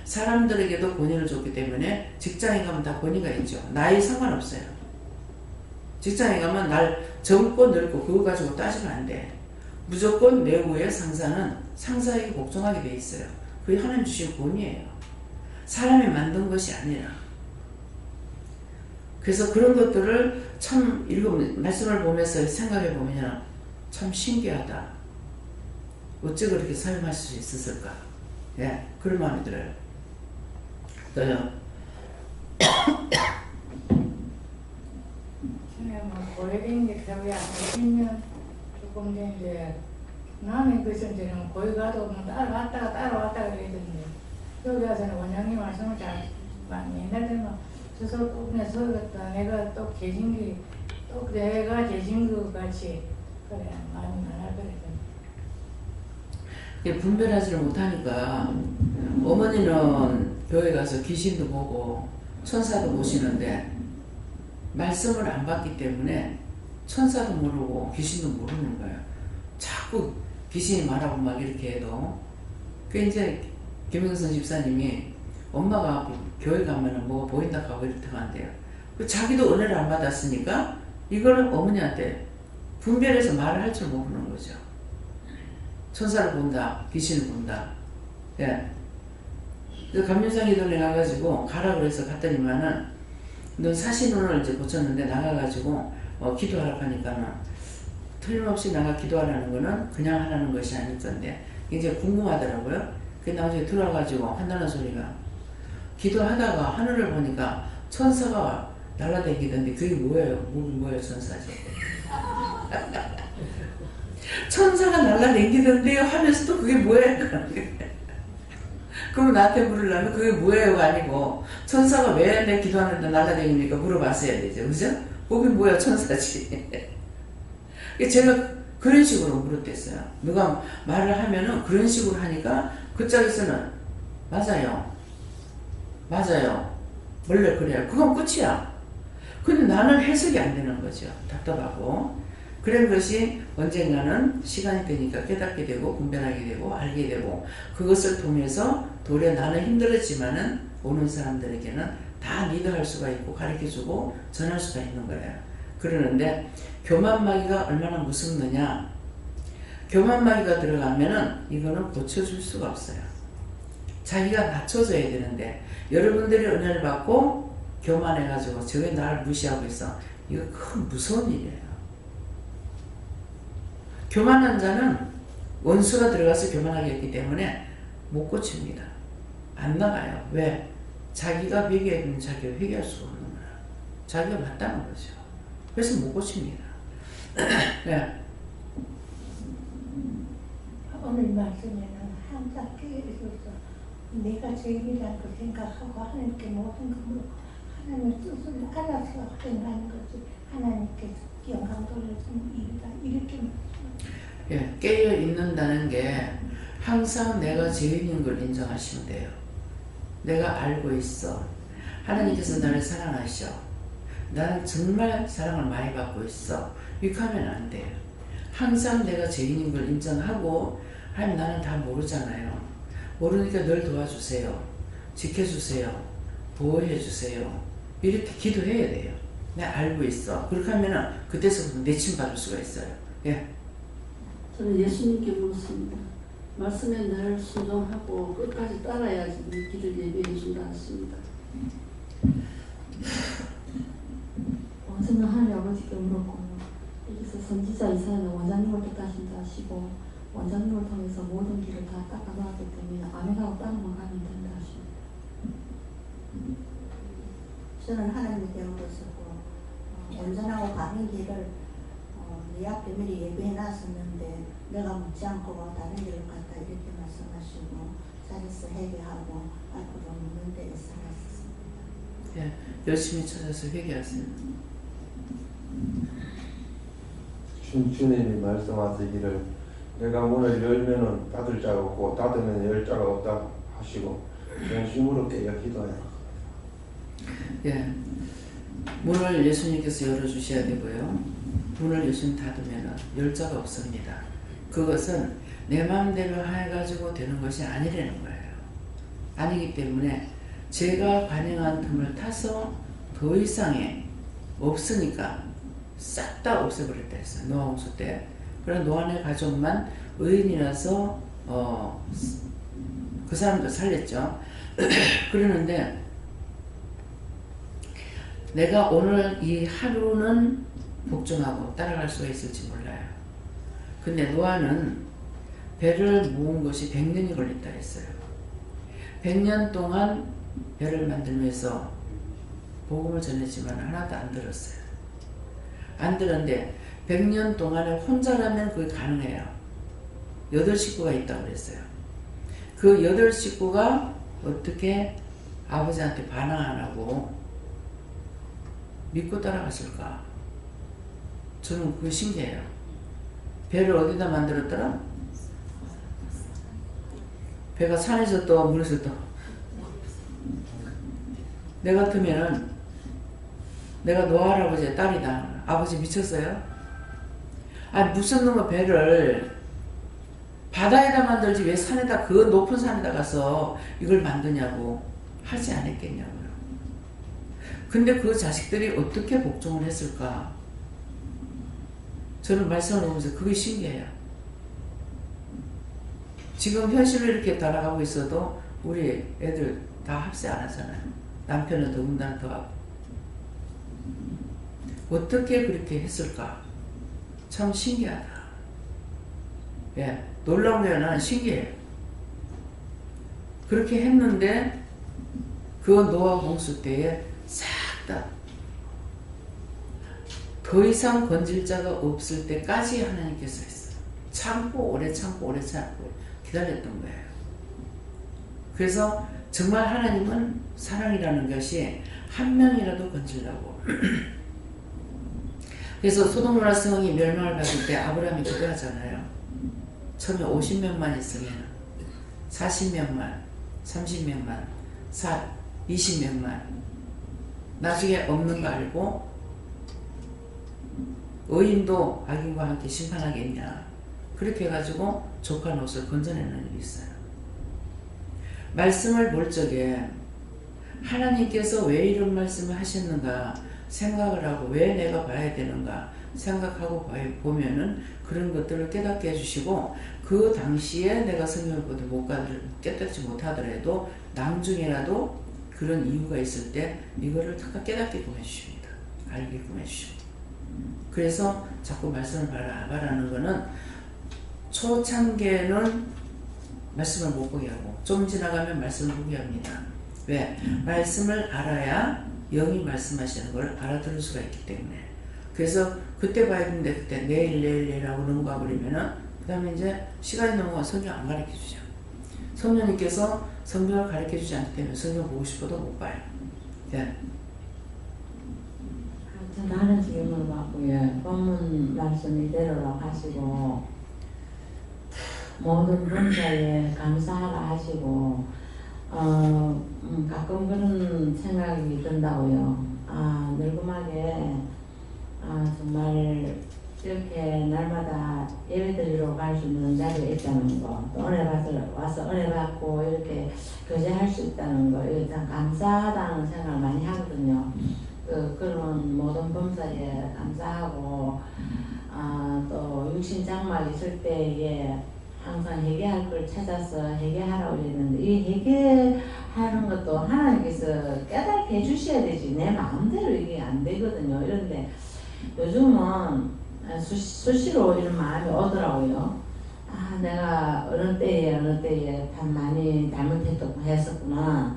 사람들에게도 권위를 줬기 때문에 직장에 가면 다 권위가 있죠. 나이 상관없어요. 직장에 가면 날 젊고 늙고 그거 가지고 따지면 안 돼. 무조건 내 위에 상사는 상사에게 복종하게 돼 있어요. 그게 하나님 주신 권위예요. 사람이 만든 것이 아니라. 그래서 그런 것들을 참 말씀을 보면서 생각해 보면 참 신기하다. 어째 그렇게 사용할 수 있었을까? 예, 그런 마음이 들어요. 또요. 전에 뭐 고액인 게 거의 한 20년 조금 됐는데, 남의 것은 거기 가도 따라왔다가 그러던데, 여기 와서는 원장님 말씀을 잘 많이 옛날에는 저서 또 그냥 서겠다. 내가 또 계신 게 또 내가 계신 것 같이 그래 많이 말할 그랬더니. 분별하지를 못하니까 어머니는 교회 가서 귀신도 보고 천사도 보시는데 말씀을 안 받기 때문에 천사도 모르고 귀신도 모르는 거예요. 자꾸 귀신이 말하고 막 이렇게 해도. 그 이제 김영선 집사님이 엄마가 교회 가면은 뭐가 보인다 하고 이렇다고 한대요. 자기도 은혜를 안 받았으니까 이거는 어머니한테 분별해서 말을 할 줄 모르는 거죠. 천사를 본다, 귀신을 본다. 예. 그래서 감리상이동에 가가지고 가라 그래서 갔더니만은 넌 사신혼을 이제 고쳤는데 나가가지고 기도하라고 하니까는 틀림없이 나가 기도하라는 거는 그냥 하라는 것이 아닐 건데 이제 궁금하더라고요. 그 나중에 들어와가지고 한다는 소리가, 기도하다가 하늘을 보니까 천사가 날아다니던데 그게 뭐예요 천사지? 천사가 날아다니던데요 하면서 또 그게 뭐예요? 그럼 나한테 물으려면 그게 뭐예요가 아니고 천사가 왜 내 기도하는데 날아다니니까 물어봤어야 되죠. 그죠? 그게 뭐야 천사지. 제가 그런 식으로 물었댔어요. 누가 말을 하면은 그런 식으로 하니까 그 짝에서는 맞아요. 원래 그래요. 그건 끝이야. 근데 나는 해석이 안 되는 거죠. 답답하고. 그런 것이 언젠가는 시간이 되니까 깨닫게 되고 분별하게 되고 알게 되고, 그것을 통해서 도리어 나는 힘들었지만은 오는 사람들에게는 다 리드할 수가 있고 가르쳐주고 전할 수가 있는 거예요. 그러는데 교만마귀가 얼마나 무섭느냐. 교만마귀가 들어가면은 이거는 고쳐줄 수가 없어요. 자기가 낮춰져야 되는데 여러분들이 은혜를 받고 교만해가지고 저게 나를 무시하고 있어. 이거 큰 무서운 일이에요. 교만한 자는 원수가 들어가서 교만하게 했기 때문에 못 고칩니다. 안 나가요. 왜? 자기가 회개해야 되는 자기가 회개할 수가 없는 거야. 자기가 맞다는 거죠. 그래서 못 고칩니다. 네. 오늘 말씀에는 항상 깨어있어서 내가 죄인이라는 걸 생각하고 하나님께 모든 것으로 하나님의 뜻을 알아서 행하는 것이 하나님께 영광 돌려주는 일이다. 이렇게 예, 깨어 있는다는 게 항상 내가 죄인인 걸 인정하시면 돼요. 내가 알고 있어. 하나님께서 나를 사랑하셔. 나는 정말 사랑을 많이 받고 있어. 이렇게 하면 안 돼요. 항상 내가 죄인인 걸 인정하고, 하나님 나는 다 모르잖아요. 모르니까 늘 도와주세요. 지켜주세요. 보호해주세요. 이렇게 기도해야 돼요. 내가 알고 있어. 그렇게 하면은 그때서부터 내침받을 수가 있어요. 예. 저는 예수님께 묻습니다. 말씀에 늘 순종하고 끝까지 따라야지 이 길을 예비해 준다 했습니다. 저는 하나님 아버지께 물었고 여기서 선지자 이사야는 원장님을 뜻하신다 하시고 원장님을 통해서 모든 길을 다 닦아놓았기 때문에 아멘하고 따르면 가면 된다 하십니다. 저는 하나님께 물었었고 온전하고 바른 길을 네 앞에 미리 예비해 놨었는데 내가 묻지 않고 다른 길을 갔다 이렇게 말씀하시고 자리에서 회개하고 앞으로 묻는 데에 살았습니다. 예. 열심히 찾아서 회개하세요. 주님이 말씀하시기를 내가 문을 열면은 닫을 자가 없고 닫으면 열 자가 없다 하시고 전심으로 깨어 기도해라. 예. 문을 예수님께서 열어주셔야 되고요. 문을 예수님 닫으면 열 자가 없습니다. 그것은 내 마음대로 해가지고 되는 것이 아니라는 거예요. 아니기 때문에 제가 관행한 틈을 타서 더 이상의 없으니까 싹 다 없애버렸다 했어요. 노아 홍수 때. 그런 노아의 가족만 의인이라서 그 사람도 살렸죠. 그러는데 내가 오늘 이 하루는 복종하고 따라갈 수가 있을지 몰라요. 근데 노아는 배를 모은 것이 100년이 걸렸다 했어요. 100년 동안 배를 만들면서 복음을 전했지만 하나도 안 들었어요. 안 들었는데 100년 동안에 혼자라면 그게 가능해요. 8식구가 있다고 그랬어요. 그 8식구가 어떻게 아버지한테 반항 안 하고 믿고 따라갔을까? 저는 그게 신기해요. 배를 어디다 만들었더라? 배가 산에서 떠 물에서 떠. 내 같으면은 내가 노아 할아버지의 딸이다. 아버지 미쳤어요? 아니 무슨 놈의 배를 바다에다 만들지 왜 산에다 그 높은 산에다 가서 이걸 만드냐고 하지 않았겠냐고요. 근데 그 자식들이 어떻게 복종을 했을까? 저는 말씀을 보면서 그게 신기해요. 지금 현실로 이렇게 따라가고 있어도 우리 애들 다 합세 안 하잖아요. 남편은 더군다나 더 하고. 어떻게 그렇게 했을까? 참 신기하다. 예, 놀라운 게 나는 신기해요. 그렇게 했는데 그 노아 홍수 때에 싹 다 더 이상 건질 자가 없을 때까지 하나님께서 했어요. 참고 오래 참고 오래 참고 기다렸던 거예요. 그래서 정말 하나님은 사랑이라는 것이 한 명이라도 건지려고. 그래서 소돔과 성이 멸망을 받을 때 아브라함이 기도하잖아요. 처음에 50명만 있으면 40명만 30명만 20명만 나중에 없는 거 알고 의인도 악인과 함께 심판하겠냐. 그렇게 해가지고 조카 롯을 건져내는 일이 있어요. 말씀을 볼 적에 하나님께서 왜 이런 말씀을 하셨는가 생각을 하고 왜 내가 봐야 되는가 생각하고 보면은 그런 것들을 깨닫게 해주시고 그 당시에 내가 성경을 깨닫지 못하더라도 나중에라도 그런 이유가 있을 때 이거를 깨닫게끔 해주십니다. 알게끔 해주십니다. 그래서 자꾸 말씀을 말하는 거는 초창기에는 말씀을 못 보게 하고 좀 지나가면 말씀을 보게 합니다. 왜? 말씀을 알아야 영이 말씀하시는 걸 알아들을 수가 있기 때문에. 그래서 그때 봐야 되는데 그때 내일 하고 넘어가 버리면은 그 다음에 이제 시간이 넘어가 성경 안 가르쳐 주죠. 성령님께서 성경을 가르쳐 주지 않기 때문에 성경 보고 싶어도 못 봐요. 네. 나는 질문을 받고요. 본문 말씀 이대로라고 하시고 모든 범사에 감사하라 하시고 가끔 그런 생각이 든다고요. 늙음하게 정말 이렇게 날마다 예배드리러 갈 수 있는 자리가 있다는 거, 또 은혜 와서 은혜 받고 이렇게 교제할 수 있다는 거, 이거 참 감사하다는 생각을 많이 하거든요. 그런 모든 범사에 감사하고, 또 육신 장막 있을 때에 항상 회개할 걸 찾아서 회개하라고 했는데, 이 회개하는 것도 하나님께서 깨닫게 해주셔야 되지, 내 마음대로 이게 안 되거든요. 이런데 요즘은 수시로 이런 마음이 오더라고요. 내가 어느 때에 참 많이 잘못했었구나.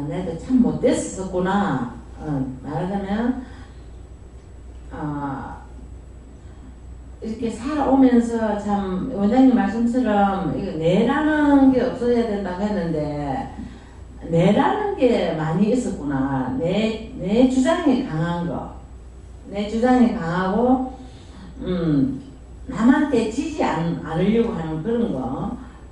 내도 참 못됐었구나. 말하자면 이렇게 살아오면서 참 원장님 말씀처럼 이거 내라는 게 없어야 된다고 했는데 내라는 게 많이 있었구나. 내 주장이 강한 거. 내 주장이 강하고 남한테 지지 않으려고 하는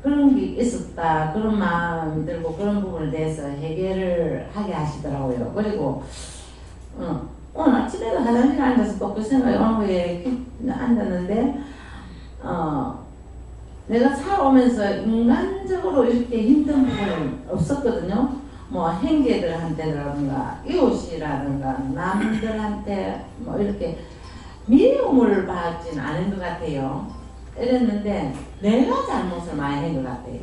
그런 게 있었다. 그런 마음이 들고 그런 부분에 대해서 해결을 하게 하시더라고요. 그리고 오늘 아침에도 화장실에 앉아서 또 그 생각이 오는 거에 앉았는데 내가 살아오면서 인간적으로 이렇게 힘든 부분은 없었거든요. 뭐 형제들한테라든가 이웃이라든가 남들한테 뭐 이렇게 미움을 받진 않은 것 같아요. 이랬는데 내가 잘못을 많이 한 것 같아요.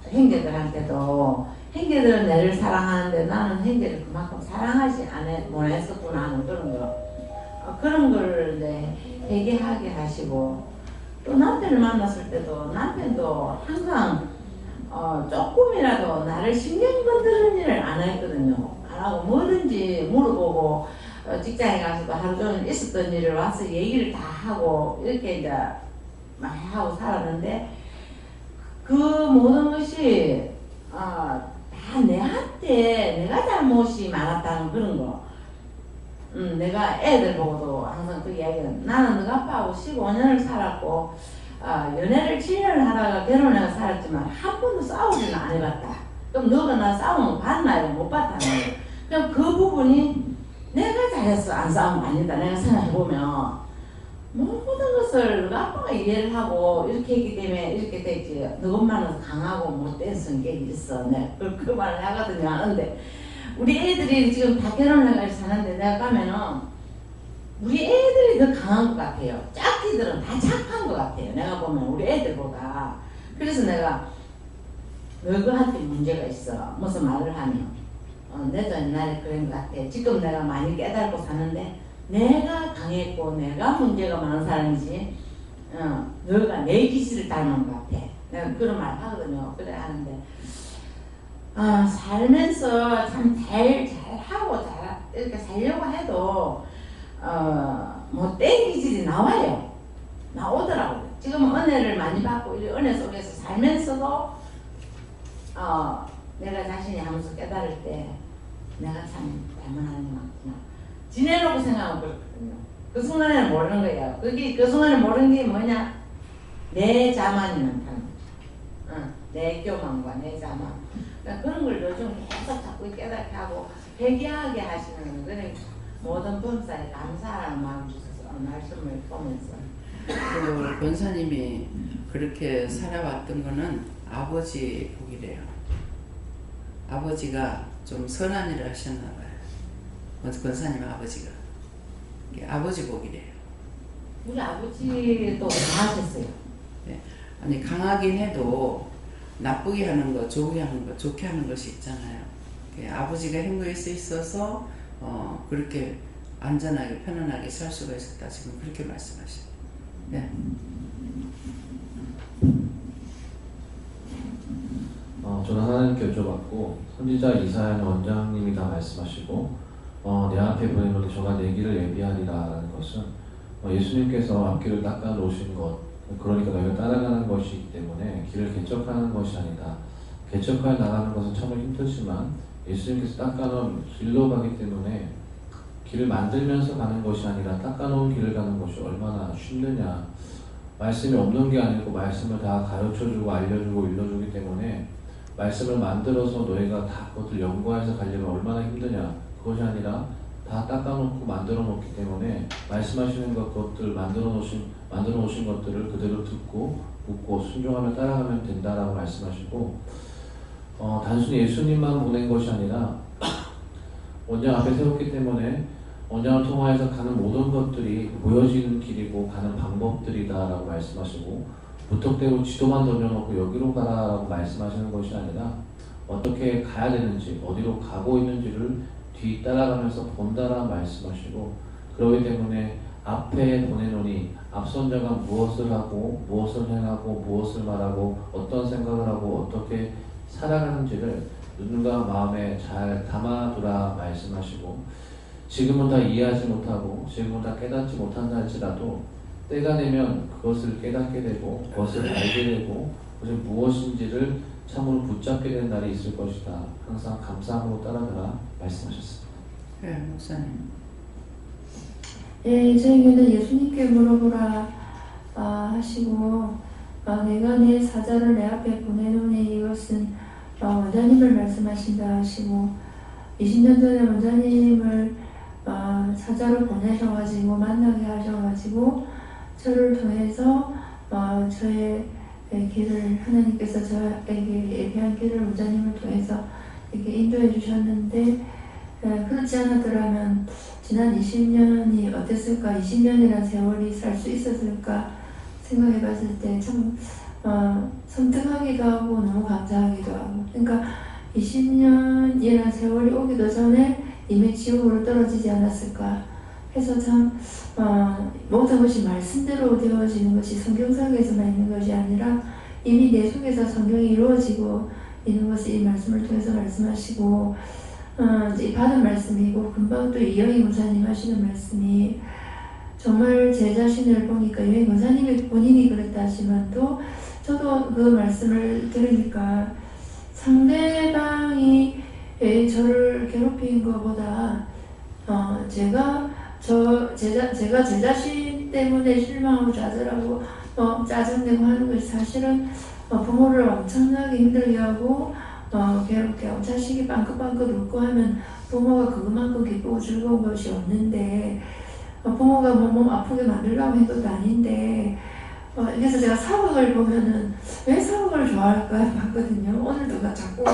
형제들한테도 형제들은 내를 사랑하는데 나는 형제를 그만큼 사랑하지 못했었구나 하는 그런 거. 그런 걸 이제 회개하게 하시고 또 남편을 만났을 때도 남편도 항상 조금이라도 나를 신경 건드리는 일을 안 했거든요. 안 하고 뭐든지 물어보고 직장에 가서도 하루 종일 있었던 일을 와서 얘기를 다 하고 이렇게 이제 많이 하고 살았는데 그 모든 것이 다 내한테 내가 잘못이 많았다는 그런 거. 내가 애들 보고도 항상 그 이야기는 나는 너가 아빠하고 15년을 살았고 연애를 7년을 하다가 결혼해서 살았지만 한 번도 싸우지는 안 해봤다. 그럼 너가 나 싸우는 거 봤나요? 못 봤다는 거예요. 그럼 그 부분이 내가 잘했어 안 싸우면 아니다. 내가 생각해보면 모든 것을 너가 아빠가 이해를 하고 이렇게 했기 때문에 이렇게 됐지. 너 엄마는 강하고 못된 성격이 있어. 내가 그 말을 하거든요. 하는데 우리 애들이 지금 다 결혼해가지고 사는데 내가 가면은 우리 애들이 더 강한 것 같아요. 짝지들은 다 착한 것 같아요. 내가 보면 우리 애들보다. 그래서 내가 너희한테 문제가 있어. 무슨 말을 하면 내도 옛날에 그런 것 같아. 지금 내가 많이 깨닫고 사는데 내가 강했고 내가 문제가 많은 사람이지 너희가 내 기질을 닮은 것 같아. 내가 그런 말 하거든요. 그래 하는데 살면서 참 잘하고 이렇게 살려고 해도 못된 기질이 나와요. 나오더라고요. 지금 은혜를 많이 받고 이 은혜 속에서 살면서도 내가 자신이 하면서 깨달을 때 내가 참 잘못하는 게 많구나. 지내놓고 생각하고 그렇거든요. 그 순간에는 모르는 거예요. 그 순간에 모르는 게 뭐냐? 내 자만이 많다는 거죠. 내 교만과 내 자만. 그러니까 그런 걸 요즘 계속 자꾸 깨닫게 하고 회개하게 하시는 그런 모든 범사에 감사하는 마음 주셔서 말씀을 보면서 그 권사님이 그렇게 살아왔던 거는 아버지 복이래요. 아버지가 좀 선한 일을 하셨나 봐요. 권사님 아버지가. 이게 아버지 복이래요. 우리 아버지도 강하셨어요. 네. 아니 강하긴 해도 나쁘게 하는 거, 좋게 하는 거, 좋게 하는 것이 있잖아요. 아버지가 행거에 있어서 그렇게 안전하게 편안하게 살 수가 있었다. 지금 그렇게 말씀하시죠. 네. 저는 하나님께 여쭤봤고 선지자 이사야는 원장님이 다 말씀하시고 내 앞에 보내노니 저가 내 길을 예비하리라는 것은 예수님께서 앞길을 닦아 놓으신 것, 그러니까 너희가 따라가는 것이기 때문에 길을 개척하는 것이 아니다. 개척하여 나가는 것은 참으로 힘들지만 예수님께서 닦아놓은 길로 가기 때문에 길을 만들면서 가는 것이 아니라 닦아놓은 길을 가는 것이 얼마나 쉽느냐 말씀이 없는 게 아니고 말씀을 다 가르쳐주고 알려주고 일러주기 때문에 말씀을 만들어서 너희가 다 그것을 연구해서 가려면 얼마나 힘드냐, 그것이 아니라 다 닦아놓고 만들어 놓기 때문에 말씀하시는 것들 만들어 놓으신 것들을 그대로 듣고 묻고 순종하며 따라가면 된다라고 말씀하시고, 단순히 예수님만 보낸 것이 아니라 원장 앞에 세웠기 때문에 원장을 통하여서 가는 모든 것들이 보여지는 길이고 가는 방법들이다라고 말씀하시고, 무턱대고 지도만 던져놓고 여기로 가라라고 말씀하시는 것이 아니라 어떻게 가야 되는지, 어디로 가고 있는지를 뒤 따라가면서 본다라 말씀하시고, 그렇기 때문에 앞에 보내노니 앞선 자가 무엇을 하고 무엇을 행하고 무엇을 말하고 어떤 생각을 하고 어떻게 살아가는지를 눈과 마음에 잘 담아두라 말씀하시고, 지금은 다 이해하지 못하고 지금은 다 깨닫지 못한다 할지라도 때가 되면 그것을 깨닫게 되고 그것을 알게 되고 그것이 무엇인지를 참으로 붙잡게 되는 날이 있을 것이다. 항상 감사함으로 따라가라 말씀하셨습니다. 네, 목사님. 예, 저에게는 예수님께 물어보라 하시고, 내가 내 사자를 내 앞에 보내노니 이것은 원장님을 말씀하신다 하시고, 20년 전에 원장님을 사자로 보내셔가지고 만나게 하셔가지고 저를 통해서 저의 길을 하나님께서 저에게 예비한 길을 원장님을 통해서 이렇게 인도해 주셨는데, 그렇지 않았더라면 지난 20년이 어땠을까, 20년이라는 세월이 살 수 있었을까 생각해 봤을 때 참 섬뜩하기도 하고 너무 감사하기도 하고, 그러니까 20년이라는 세월이 오기도 전에 이미 지옥으로 떨어지지 않았을까 해서 참 모든 것이 말씀대로 되어지는 것이 성경상에서만 있는 것이 아니라 이미 내 속에서 성경이 이루어지고 있는 것이 이 말씀을 통해서 말씀하시고, 이제 받은 말씀이고, 금방 또 이영희 권사님 하시는 말씀이 정말 제 자신을 보니까, 이영희 권사님이 본인이 그랬다 하지만 또 저도 그 말씀을 들으니까 상대방이 저를 괴롭힌 것보다 제가 제 자신 때문에 실망하고 좌절하고 짜증내고 하는 것이 사실은 부모를 엄청나게 힘들게 하고 괴롭게 하고, 자식이 빵긋빵긋 웃고 하면 부모가 그것만큼 기쁘고 즐거운 것이 없는데, 부모가 몸 아프게 만들려고 한 것도 아닌데, 그래서 제가 사극을 보면은 왜 사극을 좋아할까 봤거든요. 오늘도 자꾸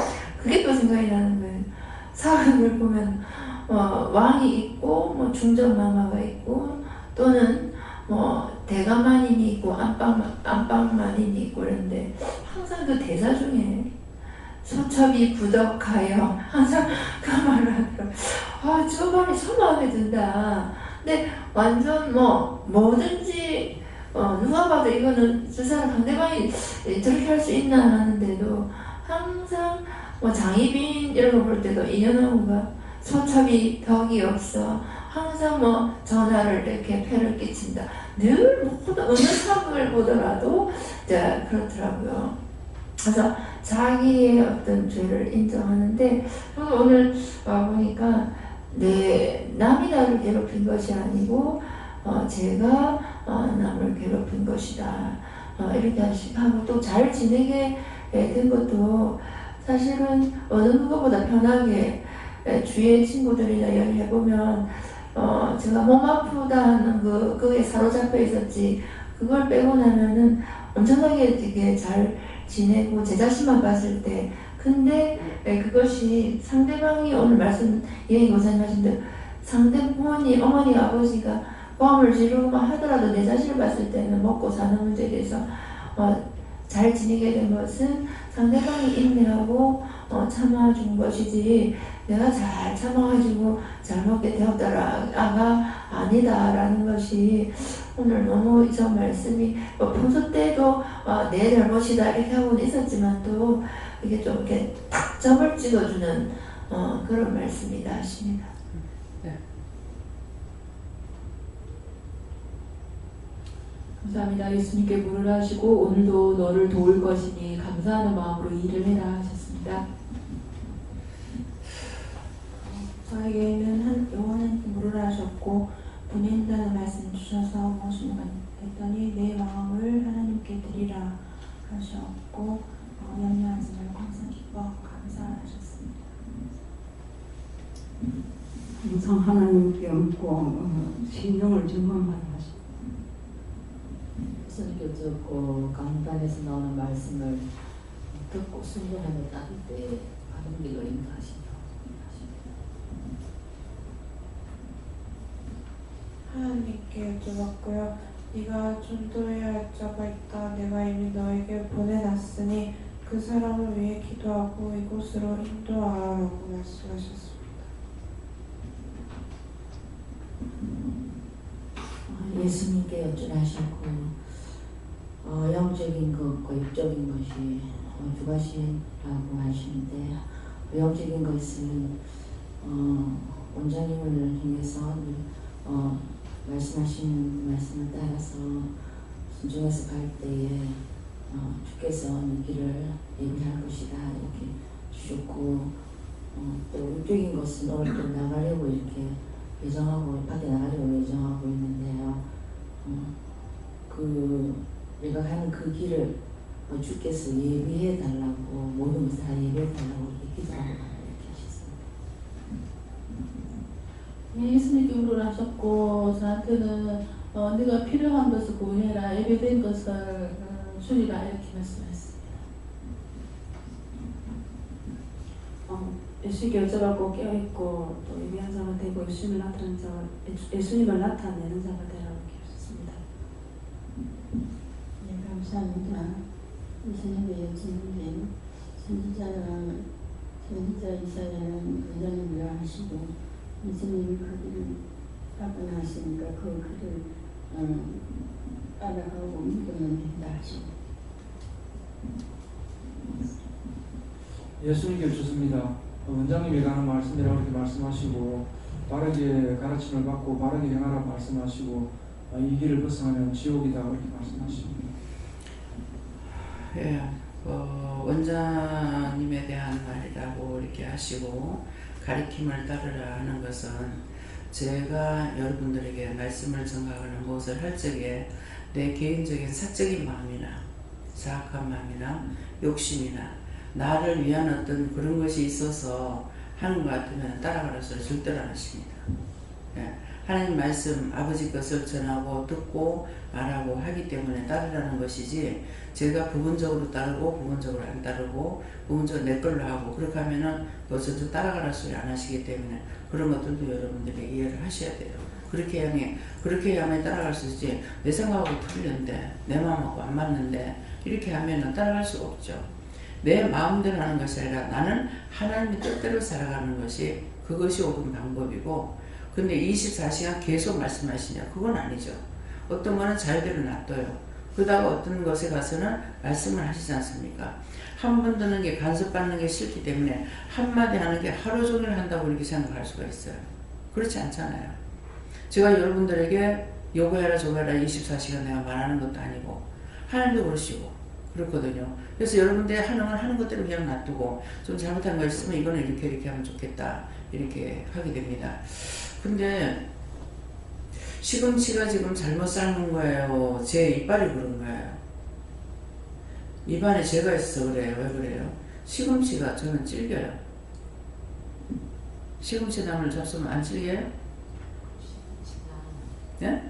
그게 또 생각이 나는 거예요. 사극을 보면 왕이 있고 중전마마가 있고 또는 대가만인이 있고 안방만인이 있고 그런데, 항상 그 대사 중에 소첩이 부덕하여 항상 그 말을 하더라고요. 저 말이 참 마음에 든다. 근데 완전 뭐든지 누가 봐도 이거는 저 사람 상대방이 저렇게 할 수 있나 하는데도 항상 장희빈 이런 거 볼 때도 인연하고가 소첩이 덕이 없어 항상 전화를 이렇게 패를 끼친다. 늘 어느 사극을 보더라도 그렇더라고요. 그래서 자기의 어떤 죄를 인정하는데, 저는 오늘 보니까 남이 나를 괴롭힌 것이 아니고 제가 남을 괴롭힌 것이다. 이렇게 하고 또 잘 지내게 된 것도 사실은 어느 누구보다 편하게 주위의 친구들이나 얘기해보면 제가 몸 아프다는 그거에 사로잡혀 있었지, 그걸 빼고 나면은 엄청나게 되게 잘 지내고 제 자신만 봤을 때, 근데 그것이 상대방이 오늘 말씀 이영희 권사님 하신 대로 상대 부모님, 어머니, 아버지가 보험을 지르고만 하더라도 내 자신을 봤을 때는 먹고 사는 문제에 대해서 잘 지내게 된 것은 상대방이 인내하고 참아준 것이지, 내가 잘 참아가지고 잘 먹게 되었다가 아니다라는 것이 오늘 너무 저 말씀이 평소 때도 내 잘못이다 이렇게 하고는 있었지만 또 이게 좀 이렇게 탁 점을 찍어주는 그런 말씀이다 하십니다. 네. 감사합니다. 예수님께 물을 하시고 오늘도 너를 도울 것이니 감사하는 마음으로 일을 해라 하셨습니다. 저에게는 영원한 물을 하셨고 보낸다는 말씀 주셔서 순간 했더니 내 마음을 하나님께 드리라 하셨고 염려하지 말고 항상 기뻐 감사하셨습니다. 항상 하나님께 묻고 신령을 증언하라 하십니다. 예수님께 듣고 강단에서 나오는 말씀을 듣고 순종하며 따를 때 바른 길로 인도하신다. 하나님께 여쭤봤고요. 네가 전도해야 할 자가 있다. 내가 이미 너에게 보내놨으니 그 사람을 위해 기도하고 이곳으로 인도하라고 말씀하셨습니다. 예수님께 여쭈하셨고 영적인 것과 육적인 것이 두 가지라고 하시는데 영적인 것은 원장님을 통해서 말씀하시는 말씀을 따라서 순종해서 갈 때에 주께서 이 길을 예비할 것이다 이렇게 주셨고 또 육적인 것은 오늘 또 나가려고 이렇게 예정하고 밖에 나가려고 예정하고 있는데요. 내가 가는 그 길을 주께서 예비해 달라고 모든 것을 다 예비해 달라고 이렇게 기도하고 이렇게 하셨습니다. 예수님께 물으셨고 저한테는 네가 필요한 것을 구해라 예배된 것을 주리라 이렇게 말씀했습니다. 예수님께 여쭤봤고 깨어있고 또 예비한 자가 되고 예수님을 나타내는 자가 예수님을 나타내는 자가 되라고 이렇게 하셨습니다. 네, 감사합니다. 예수님의 여친인데 선지자 이사야는 원장님을 하시고 예수님이 그 길을 따라가시니까 그 길을 따라가고 믿으면 된다 하십니다. 예수님께 주습니다. 원장님이 가는 말씀이라고 이렇게 말씀하시고 바르게 가르침을 받고 바르게 행하라고 말씀하시고 이 길을 벗어나면 지옥이다 이렇게 말씀하십니다. 예, 원장님에 대한 말이라고 이렇게 하시고 가리킴을 따르라 하는 것은 제가 여러분들에게 말씀을 전가하거나 무엇을 할 적에 내 개인적인 사적인 마음이나 사악한 마음이나 욕심이나 나를 위한 어떤 그런 것이 있어서 하는 것 같으면 따라가라 소리 절대로 안 하십니다. 예. 하나님 말씀 아버지 것을 전하고 듣고 말하고 하기 때문에 따르라는 것이지 제가 부분적으로 따르고 부분적으로 안 따르고 부분적으로 내 걸로 하고 그렇게 하면은 너 전부 따라가라 소리 안 하시기 때문에 그런 것들도 여러분들이 이해를 하셔야 돼요. 그렇게 해야만 따라갈 수 있지 내 생각하고 틀린데 내 마음하고 안 맞는데 이렇게 하면은 따라갈 수가 없죠. 내 마음대로 하는 것이 아니라 나는 하나님의 뜻대로 살아가는 것이 그것이 옳은 방법이고 근데 24시간 계속 말씀하시냐 그건 아니죠. 어떤 거는 자유대로 놔둬요. 그러다가 어떤 것에 가서는 말씀을 하시지 않습니까? 한 번 듣는 게 간섭받는 게 싫기 때문에 한마디 하는 게 하루 종일 한다고 이렇게 생각할 수가 있어요. 그렇지 않잖아요. 제가 여러분들에게 요거해라 저거해라 24시간 내가 말하는 것도 아니고 하나님도 그러시고 그렇거든요. 그래서 여러분들이 하는 건 하는 것대로 그냥 놔두고 좀 잘못한 거 있으면 이거는 이렇게 하면 좋겠다 이렇게 하게 됩니다. 근데 시금치가 지금 잘못 삶은 거예요? 제 이빨이 그런 거예요? 입안에 죄가 있어서 그래요? 왜 그래요? 시금치가 저는 질겨요. 시금치 나물 잡수면 안 질겨요? 예?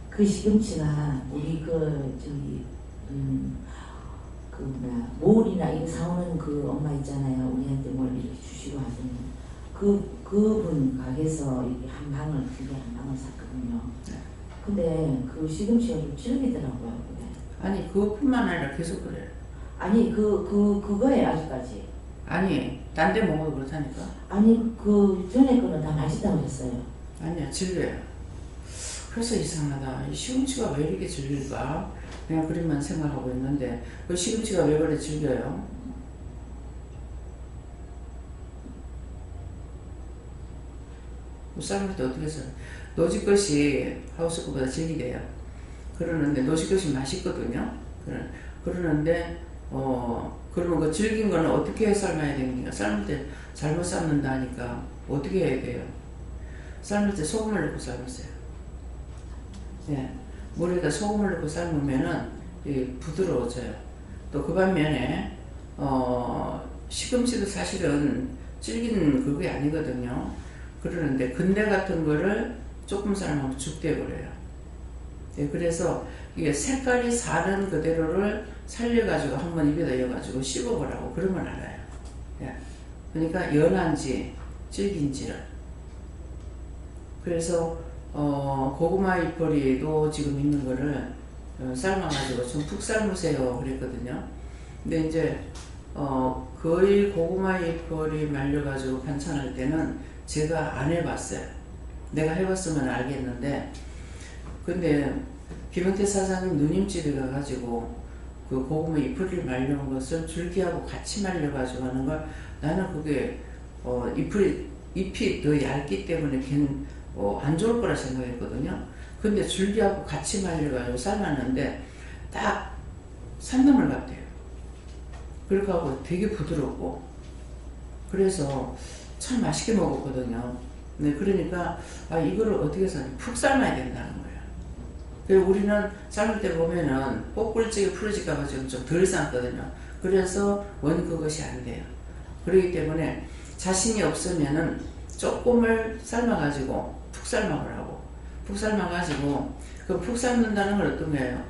그 시금치가 우리 몰이나 이거 사오는 그 엄마 있잖아요. 우리한테 뭘 이렇게 주시고 하더니 그분 가게에서 이렇게 한 방을 샀거든요. 근데 그 시금치가 좀 질기더라고요. 그게. 아니 그것뿐만 아니라 계속 그래요. 아니 그거에 아직까지. 아니 딴 데 먹어도 그렇다니까. 아니 그 전에 거는 다 맛있다고 했어요. 아니야 질려요. 그래서 이상하다. 이 시금치가 왜 이렇게 질릴까? 그냥 그림만 생각하고 있는데 그 시금치가 왜 그래 질겨요? 삶을 때 어떻게 써? 노지 것이 하우스 것보다 질기대요. 그러는데 노지 것이 맛있거든요. 그러는데 그러면 그 질긴 거는 어떻게 삶아야 됩니까? 삶을 때 잘못 삶는다니까 어떻게 해야 돼요? 삶을 때 소금을 넣고 삶으세요. 예. 물에다 소금을 넣고 삶으면은 부드러워져요. 또 그 반면에 시금치도 사실은 질긴 그게 아니거든요. 그러는데 근대 같은 거를 조금 삶으면 죽 돼버려요. 예, 그래서 이게 색깔이 사는 그대로를 살려가지고 한번 입에다 넣어가지고 씹어보라고 그러면 알아요. 예. 그러니까 연한지 질긴지를. 그래서 고구마 잎뿌리도 지금 있는 거를 삶아가지고 좀 푹 삶으세요 그랬거든요. 근데 이제 거의 고구마 잎뿌리 말려가지고 반찬할 때는 제가 안 해봤어요. 내가 해봤으면 알겠는데, 근데 김영태 사장님 누님집에 가가지고 그 고구마 잎뿌리를 말려놓은 것을 줄기하고 같이 말려가지고 하는 걸, 나는 그게 잎이 더 얇기 때문에 걔는 안 좋을 거라 생각했거든요. 근데 줄기하고 같이 말려가지고 삶았는데 딱 산나물 같아요. 그렇게 하고 되게 부드럽고, 그래서 참 맛있게 먹었거든요. 네, 그러니까 이거를 어떻게 해서 푹 삶아야 된다는 거예요. 그리고 우리는 삶을 때 보면은 뽀글찌개 풀어질까봐 지금 좀 덜 삶거든요. 그래서 그것이 안 돼요. 그렇기 때문에 자신이 없으면은 조금을 삶아가지고 푹 삶아보라고. 푹 삶아가지고 그 푹 삶는다는 건 어떤 거예요?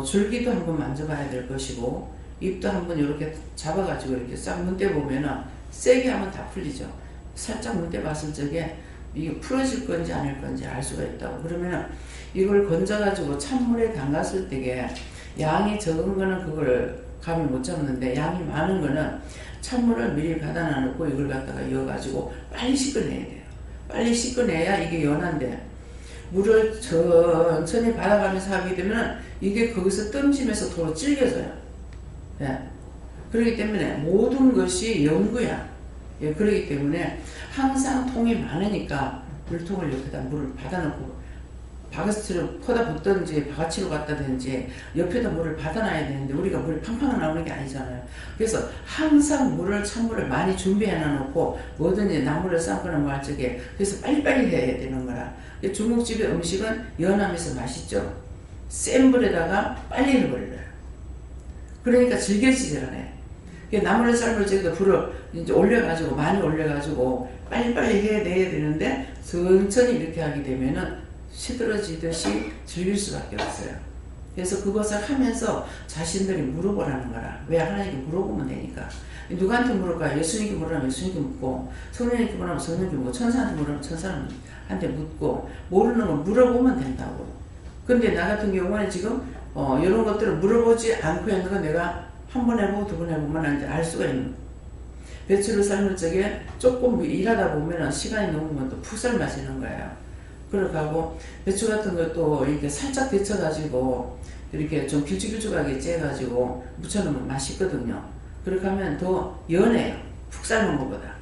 줄기도 한번 만져봐야 될 것이고, 잎도 한번 이렇게 잡아가지고 이렇게 싹 문대 보면은 세게 하면 다 풀리죠. 살짝 문대 봤을 적에 이게 풀어질 건지 아닐 건지 알 수가 있다고. 그러면은 이걸 건져가지고 찬물에 담갔을 때에 양이 적은 거는 그걸 감을 못 잡는데, 양이 많은 거는 찬물을 미리 받아 놓고 이걸 갖다가 이어가지고 빨리 씻어내야 돼요. 빨리 씻어내야 이게 연한데, 물을 천천히 받아가면서 하게 되면 이게 거기서 뜸심에서 도로 질겨져요. 예. 그렇기 때문에 모든 것이 연구야. 예. 그렇기 때문에 항상 통이 많으니까 물통을 옆에다 물을 받아놓고, 바가지로 퍼다 붓든지 바가지로 갖다든지 옆에다 물을 받아놔야 되는데 우리가 물이 팡팡 나오는 게 아니잖아요. 그래서 항상 찬물을 많이 준비해 놔놓고 뭐든지 나물을 삶거나 뭐 할 적에 그래서 빨리빨리 해야 되는 거라. 중국집의 음식은 연하면서 맛있죠. 센 불에다가 빨리 해버려요. 그러니까 질겨지잖아요. 나물을 삶을 적에도 불을 이제 올려가지고 많이 올려가지고 빨리빨리 해내야 되는데 천천히 이렇게 하게 되면은 시들어지듯이 즐길 수밖에 없어요. 그래서 그것을 하면서 자신들이 물어보라는 거라. 왜? 하나님께 물어보면 되니까. 누구한테 물을까? 예수님께 물으면 예수님께 묻고, 성령님께 물으면 성령님께 묻고, 천사한테 물으면 천사한테 묻고, 모르는 건 물어보면 된다고. 근데 나 같은 경우는 지금 이런 것들을 물어보지 않고 있는 건 내가 한 번 해보고 두 번 해보면 이제 알 수가 있는 거예요. 배추를 삶을 적에 조금 일하다 보면 시간이 넘으면 또 푹 삶아지는 거예요. 그렇게 하고, 배추 같은 것도 이렇게 살짝 데쳐가지고 이렇게 좀 길쭉길쭉하게 째가지고 묻혀놓으면 맛있거든요. 그렇게 하면 더 연해요. 푹 삶은 것보다.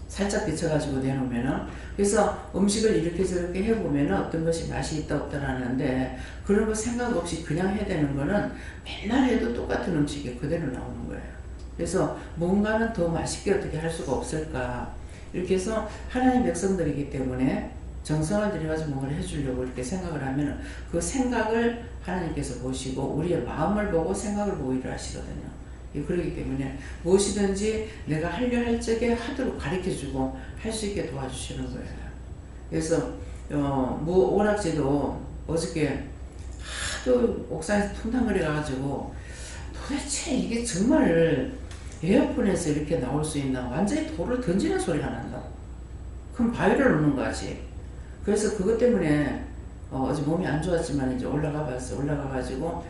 살짝 데쳐가지고 내놓으면은. 그래서 음식을 이렇게 저렇게 해보면은 어떤 것이 맛이 있다 없다 하는데, 그런 거 생각 없이 그냥 해대는 거는 맨날 해도 똑같은 음식이 그대로 나오는 거예요. 그래서 뭔가는 더 맛있게 어떻게 할 수가 없을까. 이렇게 해서 하나님의 백성들이기 때문에 정성을 들여가지고 뭔가를 해주려고 이렇게 생각을 하면 그 생각을 하나님께서 보시고 우리의 마음을 보고 생각을 보고 일을 하시거든요. 그렇기 때문에 무엇이든지 내가 하려 할 적에 하도록 가르쳐주고 할 수 있게 도와주시는 거예요. 그래서 오락지도 어저께 하도 옥상에서 퉁탕거려 가지고 도대체 이게 정말 에어컨에서 이렇게 나올 수 있나, 완전히 돌을 던지는 소리가 난다. 그럼 바위를 놓는 거지. 그래서 그것 때문에 어제 몸이 안 좋았지만 이제 올라가 봤어요. 올라가 가지고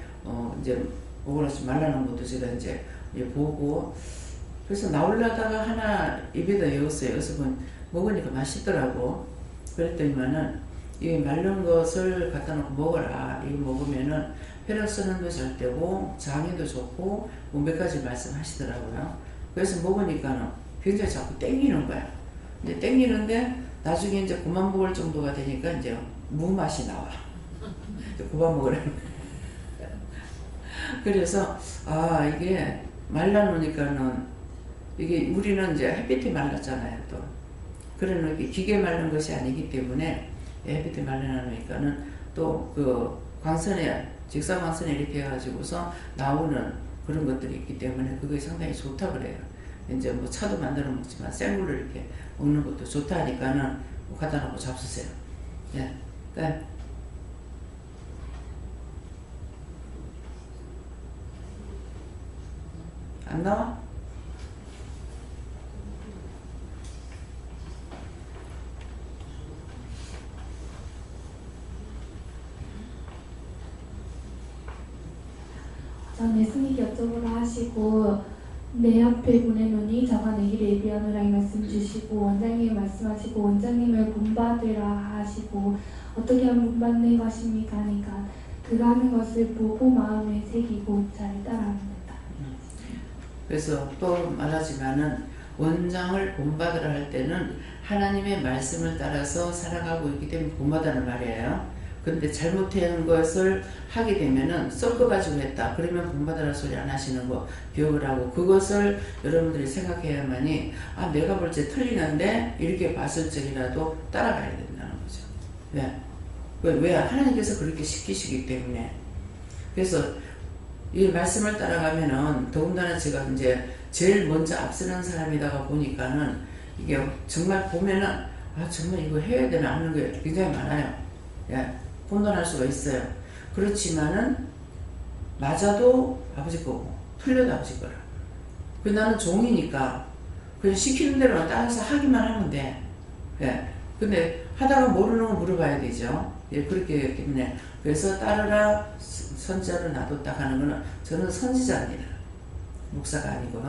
이제 먹으라지 말라는 것도 제가 이제 보고, 그래서 나올라다가 하나 입에다 넣었어요. 그래서 먹으니까 맛있더라고. 그랬더니만은 이 말른 것을 갖다 놓고 먹어라. 이거 먹으면은 혈액순환도 잘 되고 장에도 좋고 뭐 몇 가지 말씀하시더라고요. 그래서 먹으니까는 굉장히 자꾸 땡기는 거야. 이제 땡기는데 나중에 이제 그만 먹을 정도가 되니까 이제 무 맛이 나와. 그만 먹으라는 거야. 그래서 이게 말라놓으니까는 이게 우리는 이제 햇빛이 말랐잖아요. 또 그러는 게 기계 말른 것이 아니기 때문에 햇빛이 말라놓으니까는 또 그 광선에 직사광선에 이렇게 해가지고서 나오는 그런 것들이 있기 때문에 그게 상당히 좋다 그래요. 이제 뭐 차도 만들어 먹지만 생물을 이렇게 먹는 것도 좋다 하니까는 뭐 갖다 놓고 잡수세요. 예. 그러니까 안 나와? 전 예수님께 여쭤보라 하시고 내 앞에 보내노니 저가 내기를 예비하노라 이 말씀 주시고 원장님이 말씀하시고 원장님을 본받으라 하시고 어떻게 하면 본받는 것입니까 하니까 그가 하는 것을 보고 마음에 새기고 잘 따라합니다. 그래서 또 말하지만은 원장을 본받으라 할 때는 하나님의 말씀을 따라서 살아가고 있기 때문에 본받으라는 말이에요. 근데 잘못한 것을 하게 되면은 섞어가지고 했다. 그러면 본받으라 소리 안 하시는 거 기억을 하고 그것을 여러분들이 생각해야만이 내가 볼 때 틀리는데 이렇게 봤을 적이라도 따라가야 된다는 거죠. 왜? 하나님께서 그렇게 시키시기 때문에. 그래서 이 말씀을 따라가면은 더군다나 제가 이제 제일 먼저 앞서는 사람이다가 보니까는 이게 정말 보면은 정말 이거 해야 되나 하는 게 굉장히 많아요. 혼돈할 수가 있어요. 그렇지만은 맞아도 아버지 거고 틀려도 아버지 거라. 나는 종이니까 그냥 시키는 대로 따라서 하기만 하면 돼. 근데 하다가 모르는 거 물어봐야 되죠. 그렇기 때문에 그래서 따르라 선지자를 놔뒀다 하는 거는 저는 선지자입니다. 목사가 아니고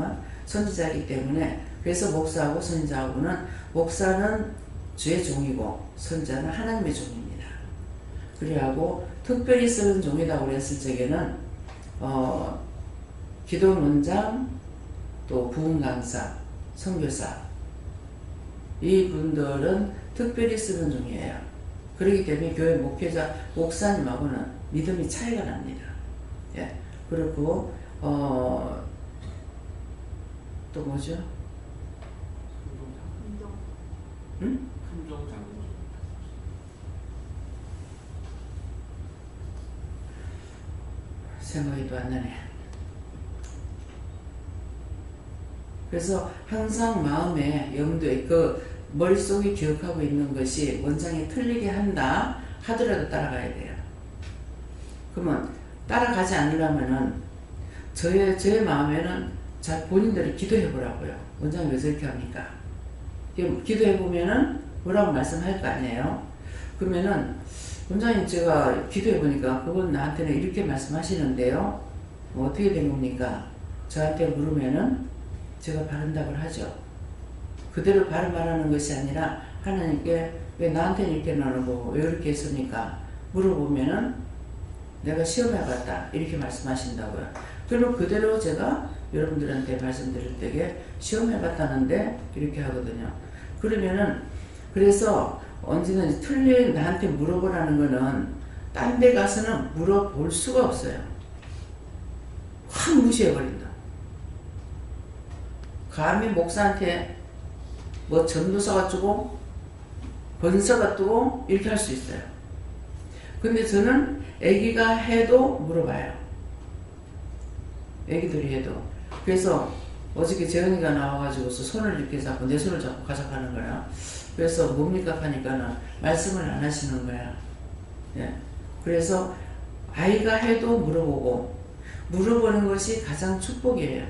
선지자이기 때문에 그래서 목사하고 선지자하고는 목사는 주의 종이고 선지자는 하나님의 종입니다. 그래하고 특별히 쓰는 종이라고 그랬을 적에는 기도문장 또 부흥강사 선교사 이 분들은 특별히 쓰는 종이에요. 그렇기 때문에 교회 목회자 목사님하고는 믿음이 차이가 납니다. 그리고 또 뭐죠? 응? 생각이도 안 나네. 그래서 항상 마음에 염두에 머릿속에 기억하고 있는 것이 원장이 틀리게 한다 하더라도 따라가야 돼요. 그러면 따라가지 않으려면은 저의 마음에는 본인들이 기도해 보라고요. 원장이 왜 저렇게 합니까? 기도해 보면은 뭐라고 말씀할 거 아니에요. 그러면은 원장님 제가 기도해 보니까 그건 나한테는 이렇게 말씀하시는데요. 어떻게 된 겁니까? 저한테 물으면은 제가 바른 답을 하죠. 그대로 바른 말하는 것이 아니라 하나님께 왜 나한테는 이렇게 나누고 왜 이렇게 했습니까? 물어보면은 내가 시험해봤다 이렇게 말씀하신다고요. 그러면 그대로 제가 여러분들한테 말씀드릴 때에 시험해봤다는데 이렇게 하거든요. 그러면은 그래서 언제든지 틀린 나한테 물어보라는 거는 딴 데 가서는 물어볼 수가 없어요. 확 무시해버린다. 감히 목사한테 뭐 전도사가 뜨고 번사가 뜨고 이렇게 할 수 있어요. 근데 저는 애기가 해도 물어봐요. 애기들이 해도. 그래서 어저께 재은이가 나와가지고서 손을 이렇게 잡고 내 손을 잡고 가져가는 거야. 그래서 뭡니까 하니까는 말씀을 안 하시는 거야. 그래서 아이가 해도 물어보고 물어보는 것이 가장 축복이에요.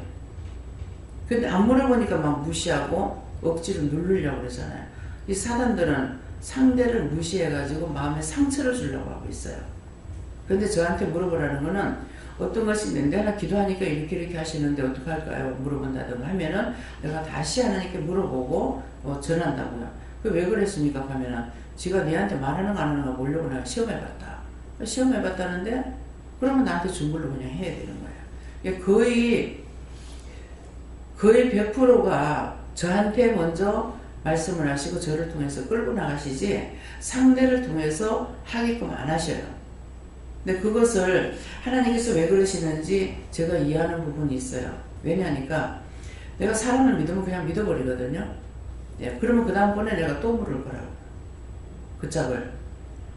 근데 안 물어보니까 막 무시하고 억지로 누르려고 그러잖아요. 이 사단들은 상대를 무시해가지고 마음에 상처를 주려고 하고 있어요. 근데 저한테 물어보라는 거는 어떤 것이 있는데 내가 기도하니까 이렇게 하시는데 어떡할까요? 물어본다든가 하면은 내가 다시 하나님께 물어보고 전한다고요. 왜 그랬습니까? 하면은 지가 내한테 말하는 거 안 하는 거 모르고 내가 시험해봤다. 시험해봤다는데 그러면 나한테 준 걸로 그냥 해야 되는 거예요. 거의 100%가 저한테 먼저 말씀을 하시고 저를 통해서 끌고 나가시지 상대를 통해서 하게끔 안 하셔요. 근데 그것을 하나님께서 왜 그러시는지 제가 이해하는 부분이 있어요. 왜냐하니까 내가 사람을 믿으면 그냥 믿어버리거든요. 예, 그러면 그 다음번에 내가 또 물을 거라고. 그 짝을.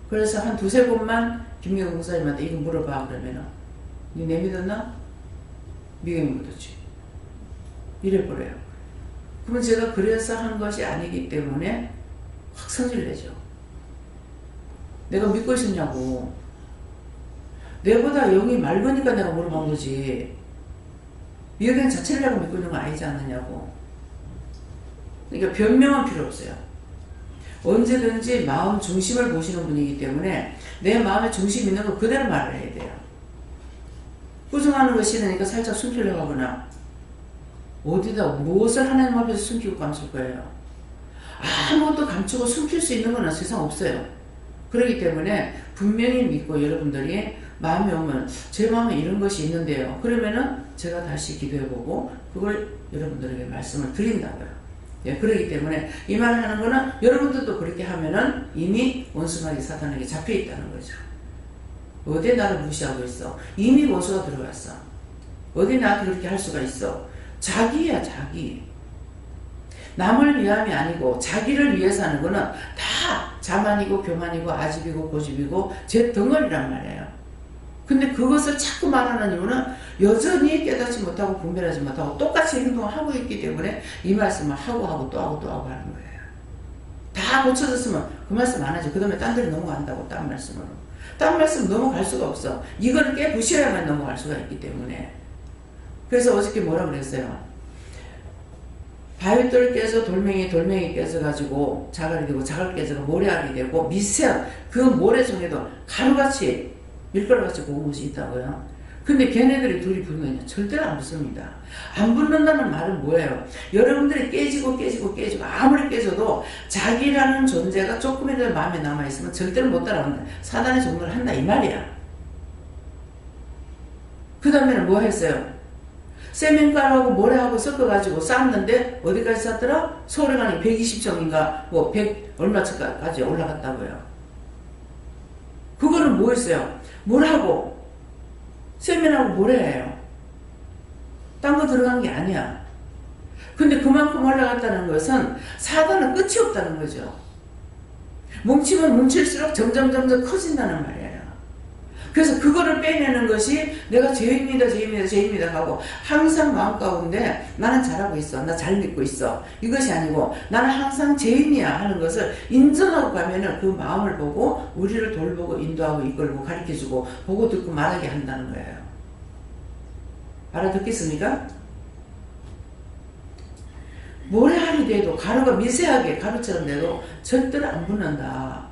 그래서 한 두세 번만 김미경 목사님한테 이거 물어봐 그러면은 니 내 믿었나? 미경이 믿었지. 이래버려요. 그러면 제가 그래서 한 것이 아니기 때문에 확 성질내죠. 내가 믿고 있었냐고. 내보다 영이 맑으니까 내가 물어본 거지. 미경 자체를 내가 믿고 있는 거 아니지 않느냐고. 그러니까 변명은 필요 없어요. 언제든지 마음 중심을 보시는 분이기 때문에 내 마음의 중심 있는 거 그대로 말을 해야 돼요. 꾸중하는 거 싫으니까 살짝 숨기려고 하거나 어디다 무엇을 하나님 앞에서 숨기고 감출 거예요. 아무것도 감추고 숨길 수 있는 건 세상 없어요. 그렇기 때문에 분명히 믿고 여러분들이 마음이 오면 제 마음에 이런 것이 있는데요. 그러면은 제가 다시 기도해보고 그걸 여러분들에게 말씀을 드린다고요. 예, 그렇기 때문에 이 말을 하는 거는 여러분들도 그렇게 하면은 이미 원수마귀 사탄에게 잡혀 있다는 거죠. 어디 나를 무시하고 있어? 이미 원수가 들어갔어. 어디 나한테 그렇게 할 수가 있어? 자기야, 자기. 남을 위함이 아니고 자기를 위해서 하는 거는 다 자만이고 교만이고 아집이고 고집이고 제 덩어리란 말이에요. 근데 그것을 자꾸 말하는 이유는 여전히 깨닫지 못하고 분별하지 못하고 똑같이 행동을 하고 있기 때문에 이 말씀을 하고 또 하고 하는 거예요. 다 고쳐졌으면 그 말씀 안 하죠. 그 다음에 딴 데로 넘어간다고, 딴 말씀으로. 딴 말씀 넘어갈 수가 없어. 이거를 깨부셔야만 넘어갈 수가 있기 때문에. 그래서 어저께 뭐라 그랬어요? 바위돌 깨서 돌멩이 깨져가지고 자갈이 되고 자갈 깨져가 모래알이 되고 미세한 그 모래 중에도 가루같이 밀가루같이 고운 것이 있다고요. 근데 걔네들이 둘이 붙느냐? 절대로 안 붙습니다. 안 붙는다는 말은 뭐예요? 여러분들이 깨지고 아무리 깨져도 자기라는 존재가 조금이라도 마음에 남아있으면 절대로 못 따라간다. 사단의 종로를 한다 이 말이야. 그 다음에는 뭐 했어요? 세면가루하고 모래하고 섞어가지고 쌌는데 어디까지 쌌더라? 서울에 가니 120정인가 뭐 100 얼마까지 올라갔다고요. 그거는 뭐였어요? 물하고 세면하고 모래예요. 딴 거 들어간 게 아니야. 근데 그만큼 올라갔다는 것은 사단은 끝이 없다는 거죠. 뭉치면 뭉칠수록 점점 커진다는 말이에요. 그래서 그거를 빼내는 것이 내가 죄입니다 하고 항상 마음 가운데 나는 잘하고 있어. 나 잘 믿고 있어. 이것이 아니고 나는 항상 죄인이야 하는 것을 인정하고 가면은 그 마음을 보고 우리를 돌보고 인도하고 이끌고 가르쳐주고 보고 듣고 말하게 한다는 거예요. 알아듣겠습니까? 모래알이 돼도 가루가 미세하게 가루처럼 돼도 절대로 안 붙는다.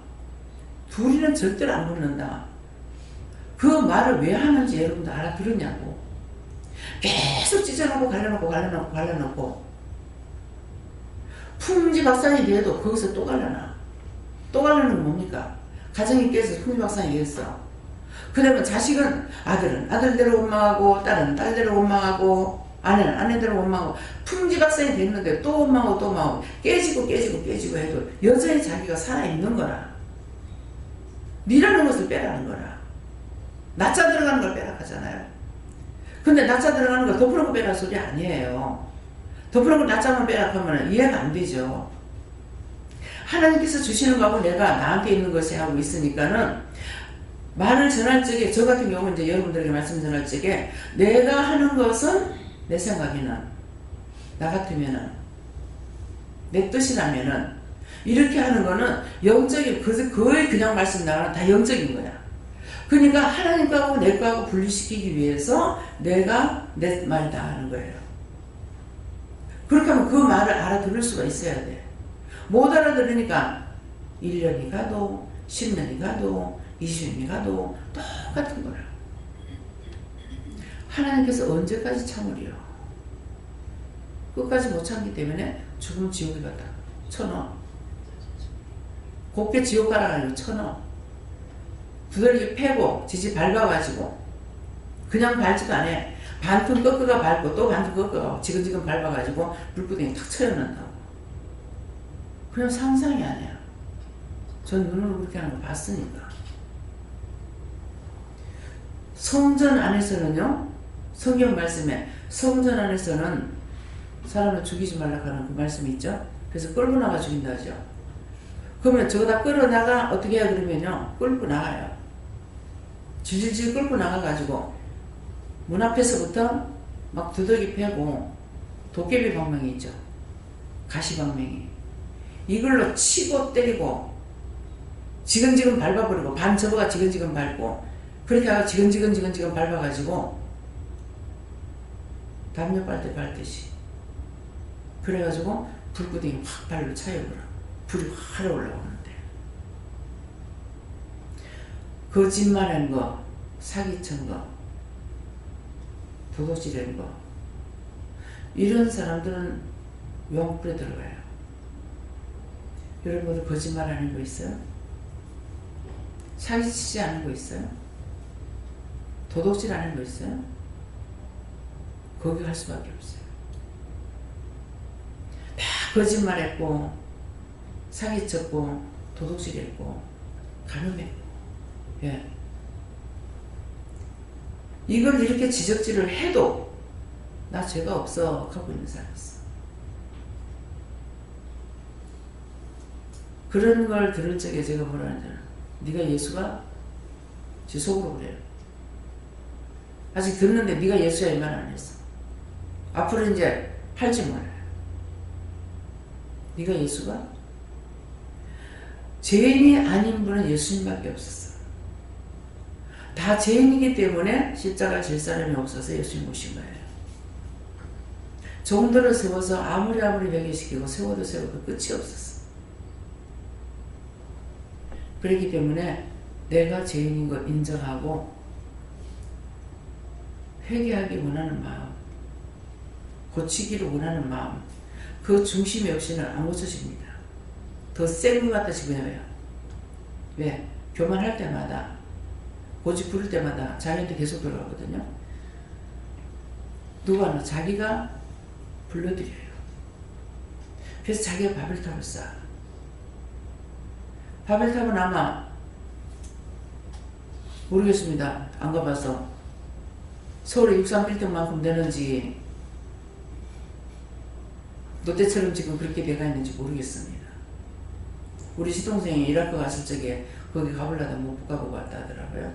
둘이는 절대로 안 붙는다. 그 말을 왜 하는지 여러분도 알아들었냐고. 계속 찢어놓고 갈라놓고 풍지박산이 돼도 거기서 또 갈라놔. 또 갈라놓은 건 뭡니까? 가정이 깨서 풍지박산이 되었어. 그 다음에 자식은 아들은 아들대로 원망하고 딸은 딸대로 원망하고 아내는 아내대로 원망하고 풍지박산이 됐는데 또 원망하고 깨지고 해도 여전히 자기가 살아있는 거라. 니라는 것을 빼라는 거라. 낮자 들어가는 걸 빼라 하잖아요. 근데 낮자 들어가는 걸 덮어놓고 빼라 소리 아니에요. 덮어놓고 낮자만 빼라 하면 이해가 안 되죠. 하나님께서 주시는 거하고 내가 나한테 있는 것이 하고 있으니까는 말을 전할 적에 저 같은 경우는 이제 여러분들에게 말씀 전할 적에 내가 하는 것은 내 생각에는 나 같으면은 내 뜻이라면은 이렇게 하는 거는 영적인 거의 그냥 말씀 나가는 다 영적인 거야. 그러니까 하나님 거하고 내 거하고 분리시키기 위해서 내가 내 말 다 하는 거예요. 그렇게 하면 그 말을 알아들을 수가 있어야 돼. 못 알아들으니까 1년이 가도 10년이 가도 20년이 가도 똑같은 거라. 하나님께서 언제까지 참으리요? 끝까지 못 참기 때문에 죽으면 지옥에 갔다 쳐넣어. 곱게 지옥 가라가지고 쳐넣어. 두들기 패고 지지 밟아가지고 그냥 밟지도 않아. 반틈 꺾어가 밟고 또 반틈 꺾어가 지금 밟아가지고 불구덩이 탁 쳐넣는다고. 그냥 상상이 아니야. 전 눈으로 그렇게 하는 거 봤으니까. 성전 안에서는요, 성경 말씀에 성전 안에서는 사람을 죽이지 말라고 하는 그 말씀이 있죠. 그래서 끌고 나가 죽인다 하죠. 그러면 저거 다 끌어나가 어떻게 해야 그러면요, 끌고 나가요. 질질 끌고 나가가지고 문 앞에서부터 막 두들기 패고 도깨비 방망이 있죠. 가시 방망이. 이걸로 치고 때리고 지근지근 밟아버리고 반 접어가 지근지근 밟고 그렇게 하고 지근지근 밟아가지고 담요 빨대 밟듯이 그래가지고 불구덩이 확 발로 차여버려. 불이 확 올라오는데 거짓말한 거, 사기친 거, 도둑질한 거 이런 사람들은 용불에 들어가요. 여러분들 거짓말하는 거 있어요? 사기치지 않은 거 있어요? 도둑질 하는 거 있어요? 거기 갈 수밖에 없어요. 다 거짓말했고 사기쳤고 도둑질했고 가늠했고 예. 이걸 이렇게 지적질을 해도 나 죄가 없어 하고 있는 사람이 있어. 그런 걸 들을 적에 제가 뭐라 하냐면 네가 예수가? 제 속으로 그래요. 아직 듣는데 네가 예수야 이 말 안 했어. 앞으로 이제 할지 몰라요. 네가 예수가? 죄인이 아닌 분은 예수님밖에 없었어. 다 죄인이기 때문에 십자가 질 사람이 없어서 예수님 오신 거예요. 종들을 세워서 아무리 회개시키고 세워도 끝이 없었어. 그렇기 때문에 내가 죄인인 거 인정하고 회개하기 원하는 마음, 고치기를 원하는 마음, 그 중심이 없이는 안 고쳐집니다. 더 센 것 같아 지금요. 왜? 교만할 때마다 고집 부릴 때마다 자기한테 계속 돌아가거든요. 누가 자기가 불러들여요. 그래서 자기가 바벨탑을 쌓아. 바벨탑은 아마 모르겠습니다. 안 가봐서 서울의 63빌딩만큼 되는지 롯데처럼 지금 그렇게 돼가 있는지 모르겠습니다. 우리 시동생이 이라크 갔을 적에 거기 가보려다 못 가보고 왔다 하더라고요.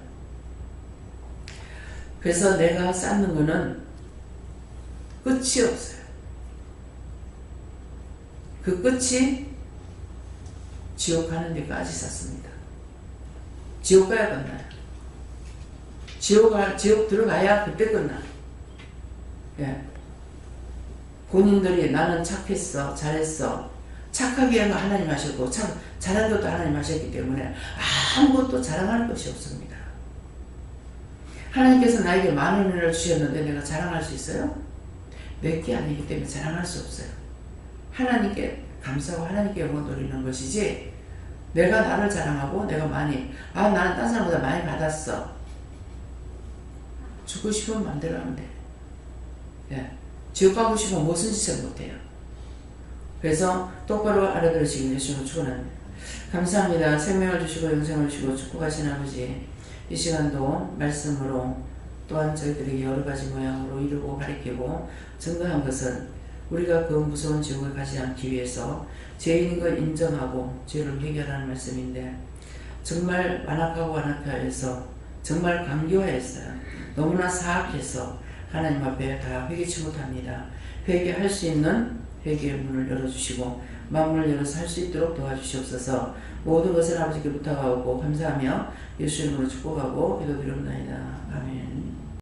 그래서 내가 쌓는 거는 끝이 없어요. 그 끝이 지옥 가는 데까지 쌓습니다. 지옥 가야 끝나요. 지옥 들어가야 그때 끝나. 예. 본인들이 나는 착했어, 잘했어. 착하게 한 거 하나님 하셨고, 잘한 것도 하나님 하셨기 때문에 아무것도 자랑할 것이 없습니다. 하나님께서 나에게 많은 은혜를 주셨는데 내가 자랑할 수 있어요? 내게 아니기 때문에 자랑할 수 없어요. 하나님께 감사하고 하나님께 영광 돌리는 것이지, 내가 나를 자랑하고 내가 많이, 나는 딴 사람보다 많이 받았어. 죽고 싶으면 마음대로 하면 돼. 예. 지옥 가고 싶으면 무슨 짓을 못해요. 그래서 똑바로 알아들으시길 예수님을 축원합니다. 감사합니다. 생명을 주시고 영생을 주시고 축복하신 아버지, 이 시간도 말씀으로 또한 저희들에게 여러 가지 모양으로 이루고 가리키고 증거한 것은 우리가 그 무서운 지옥을 가지 않기 위해서 죄인인 걸 인정하고 죄를 해결하는 말씀인데, 정말 완악하고 완악하여서 정말 강교했어요. 너무나 사악해서 하나님 앞에 다 회개치 못합니다. 회개할 수 있는 회개의 문을 열어주시고 마음을 열어서 할 수 있도록 도와주시옵소서. 모든 것을 아버지께 부탁하고 감사하며 예수 이름으로 축복하고 기도드립니다. 아멘.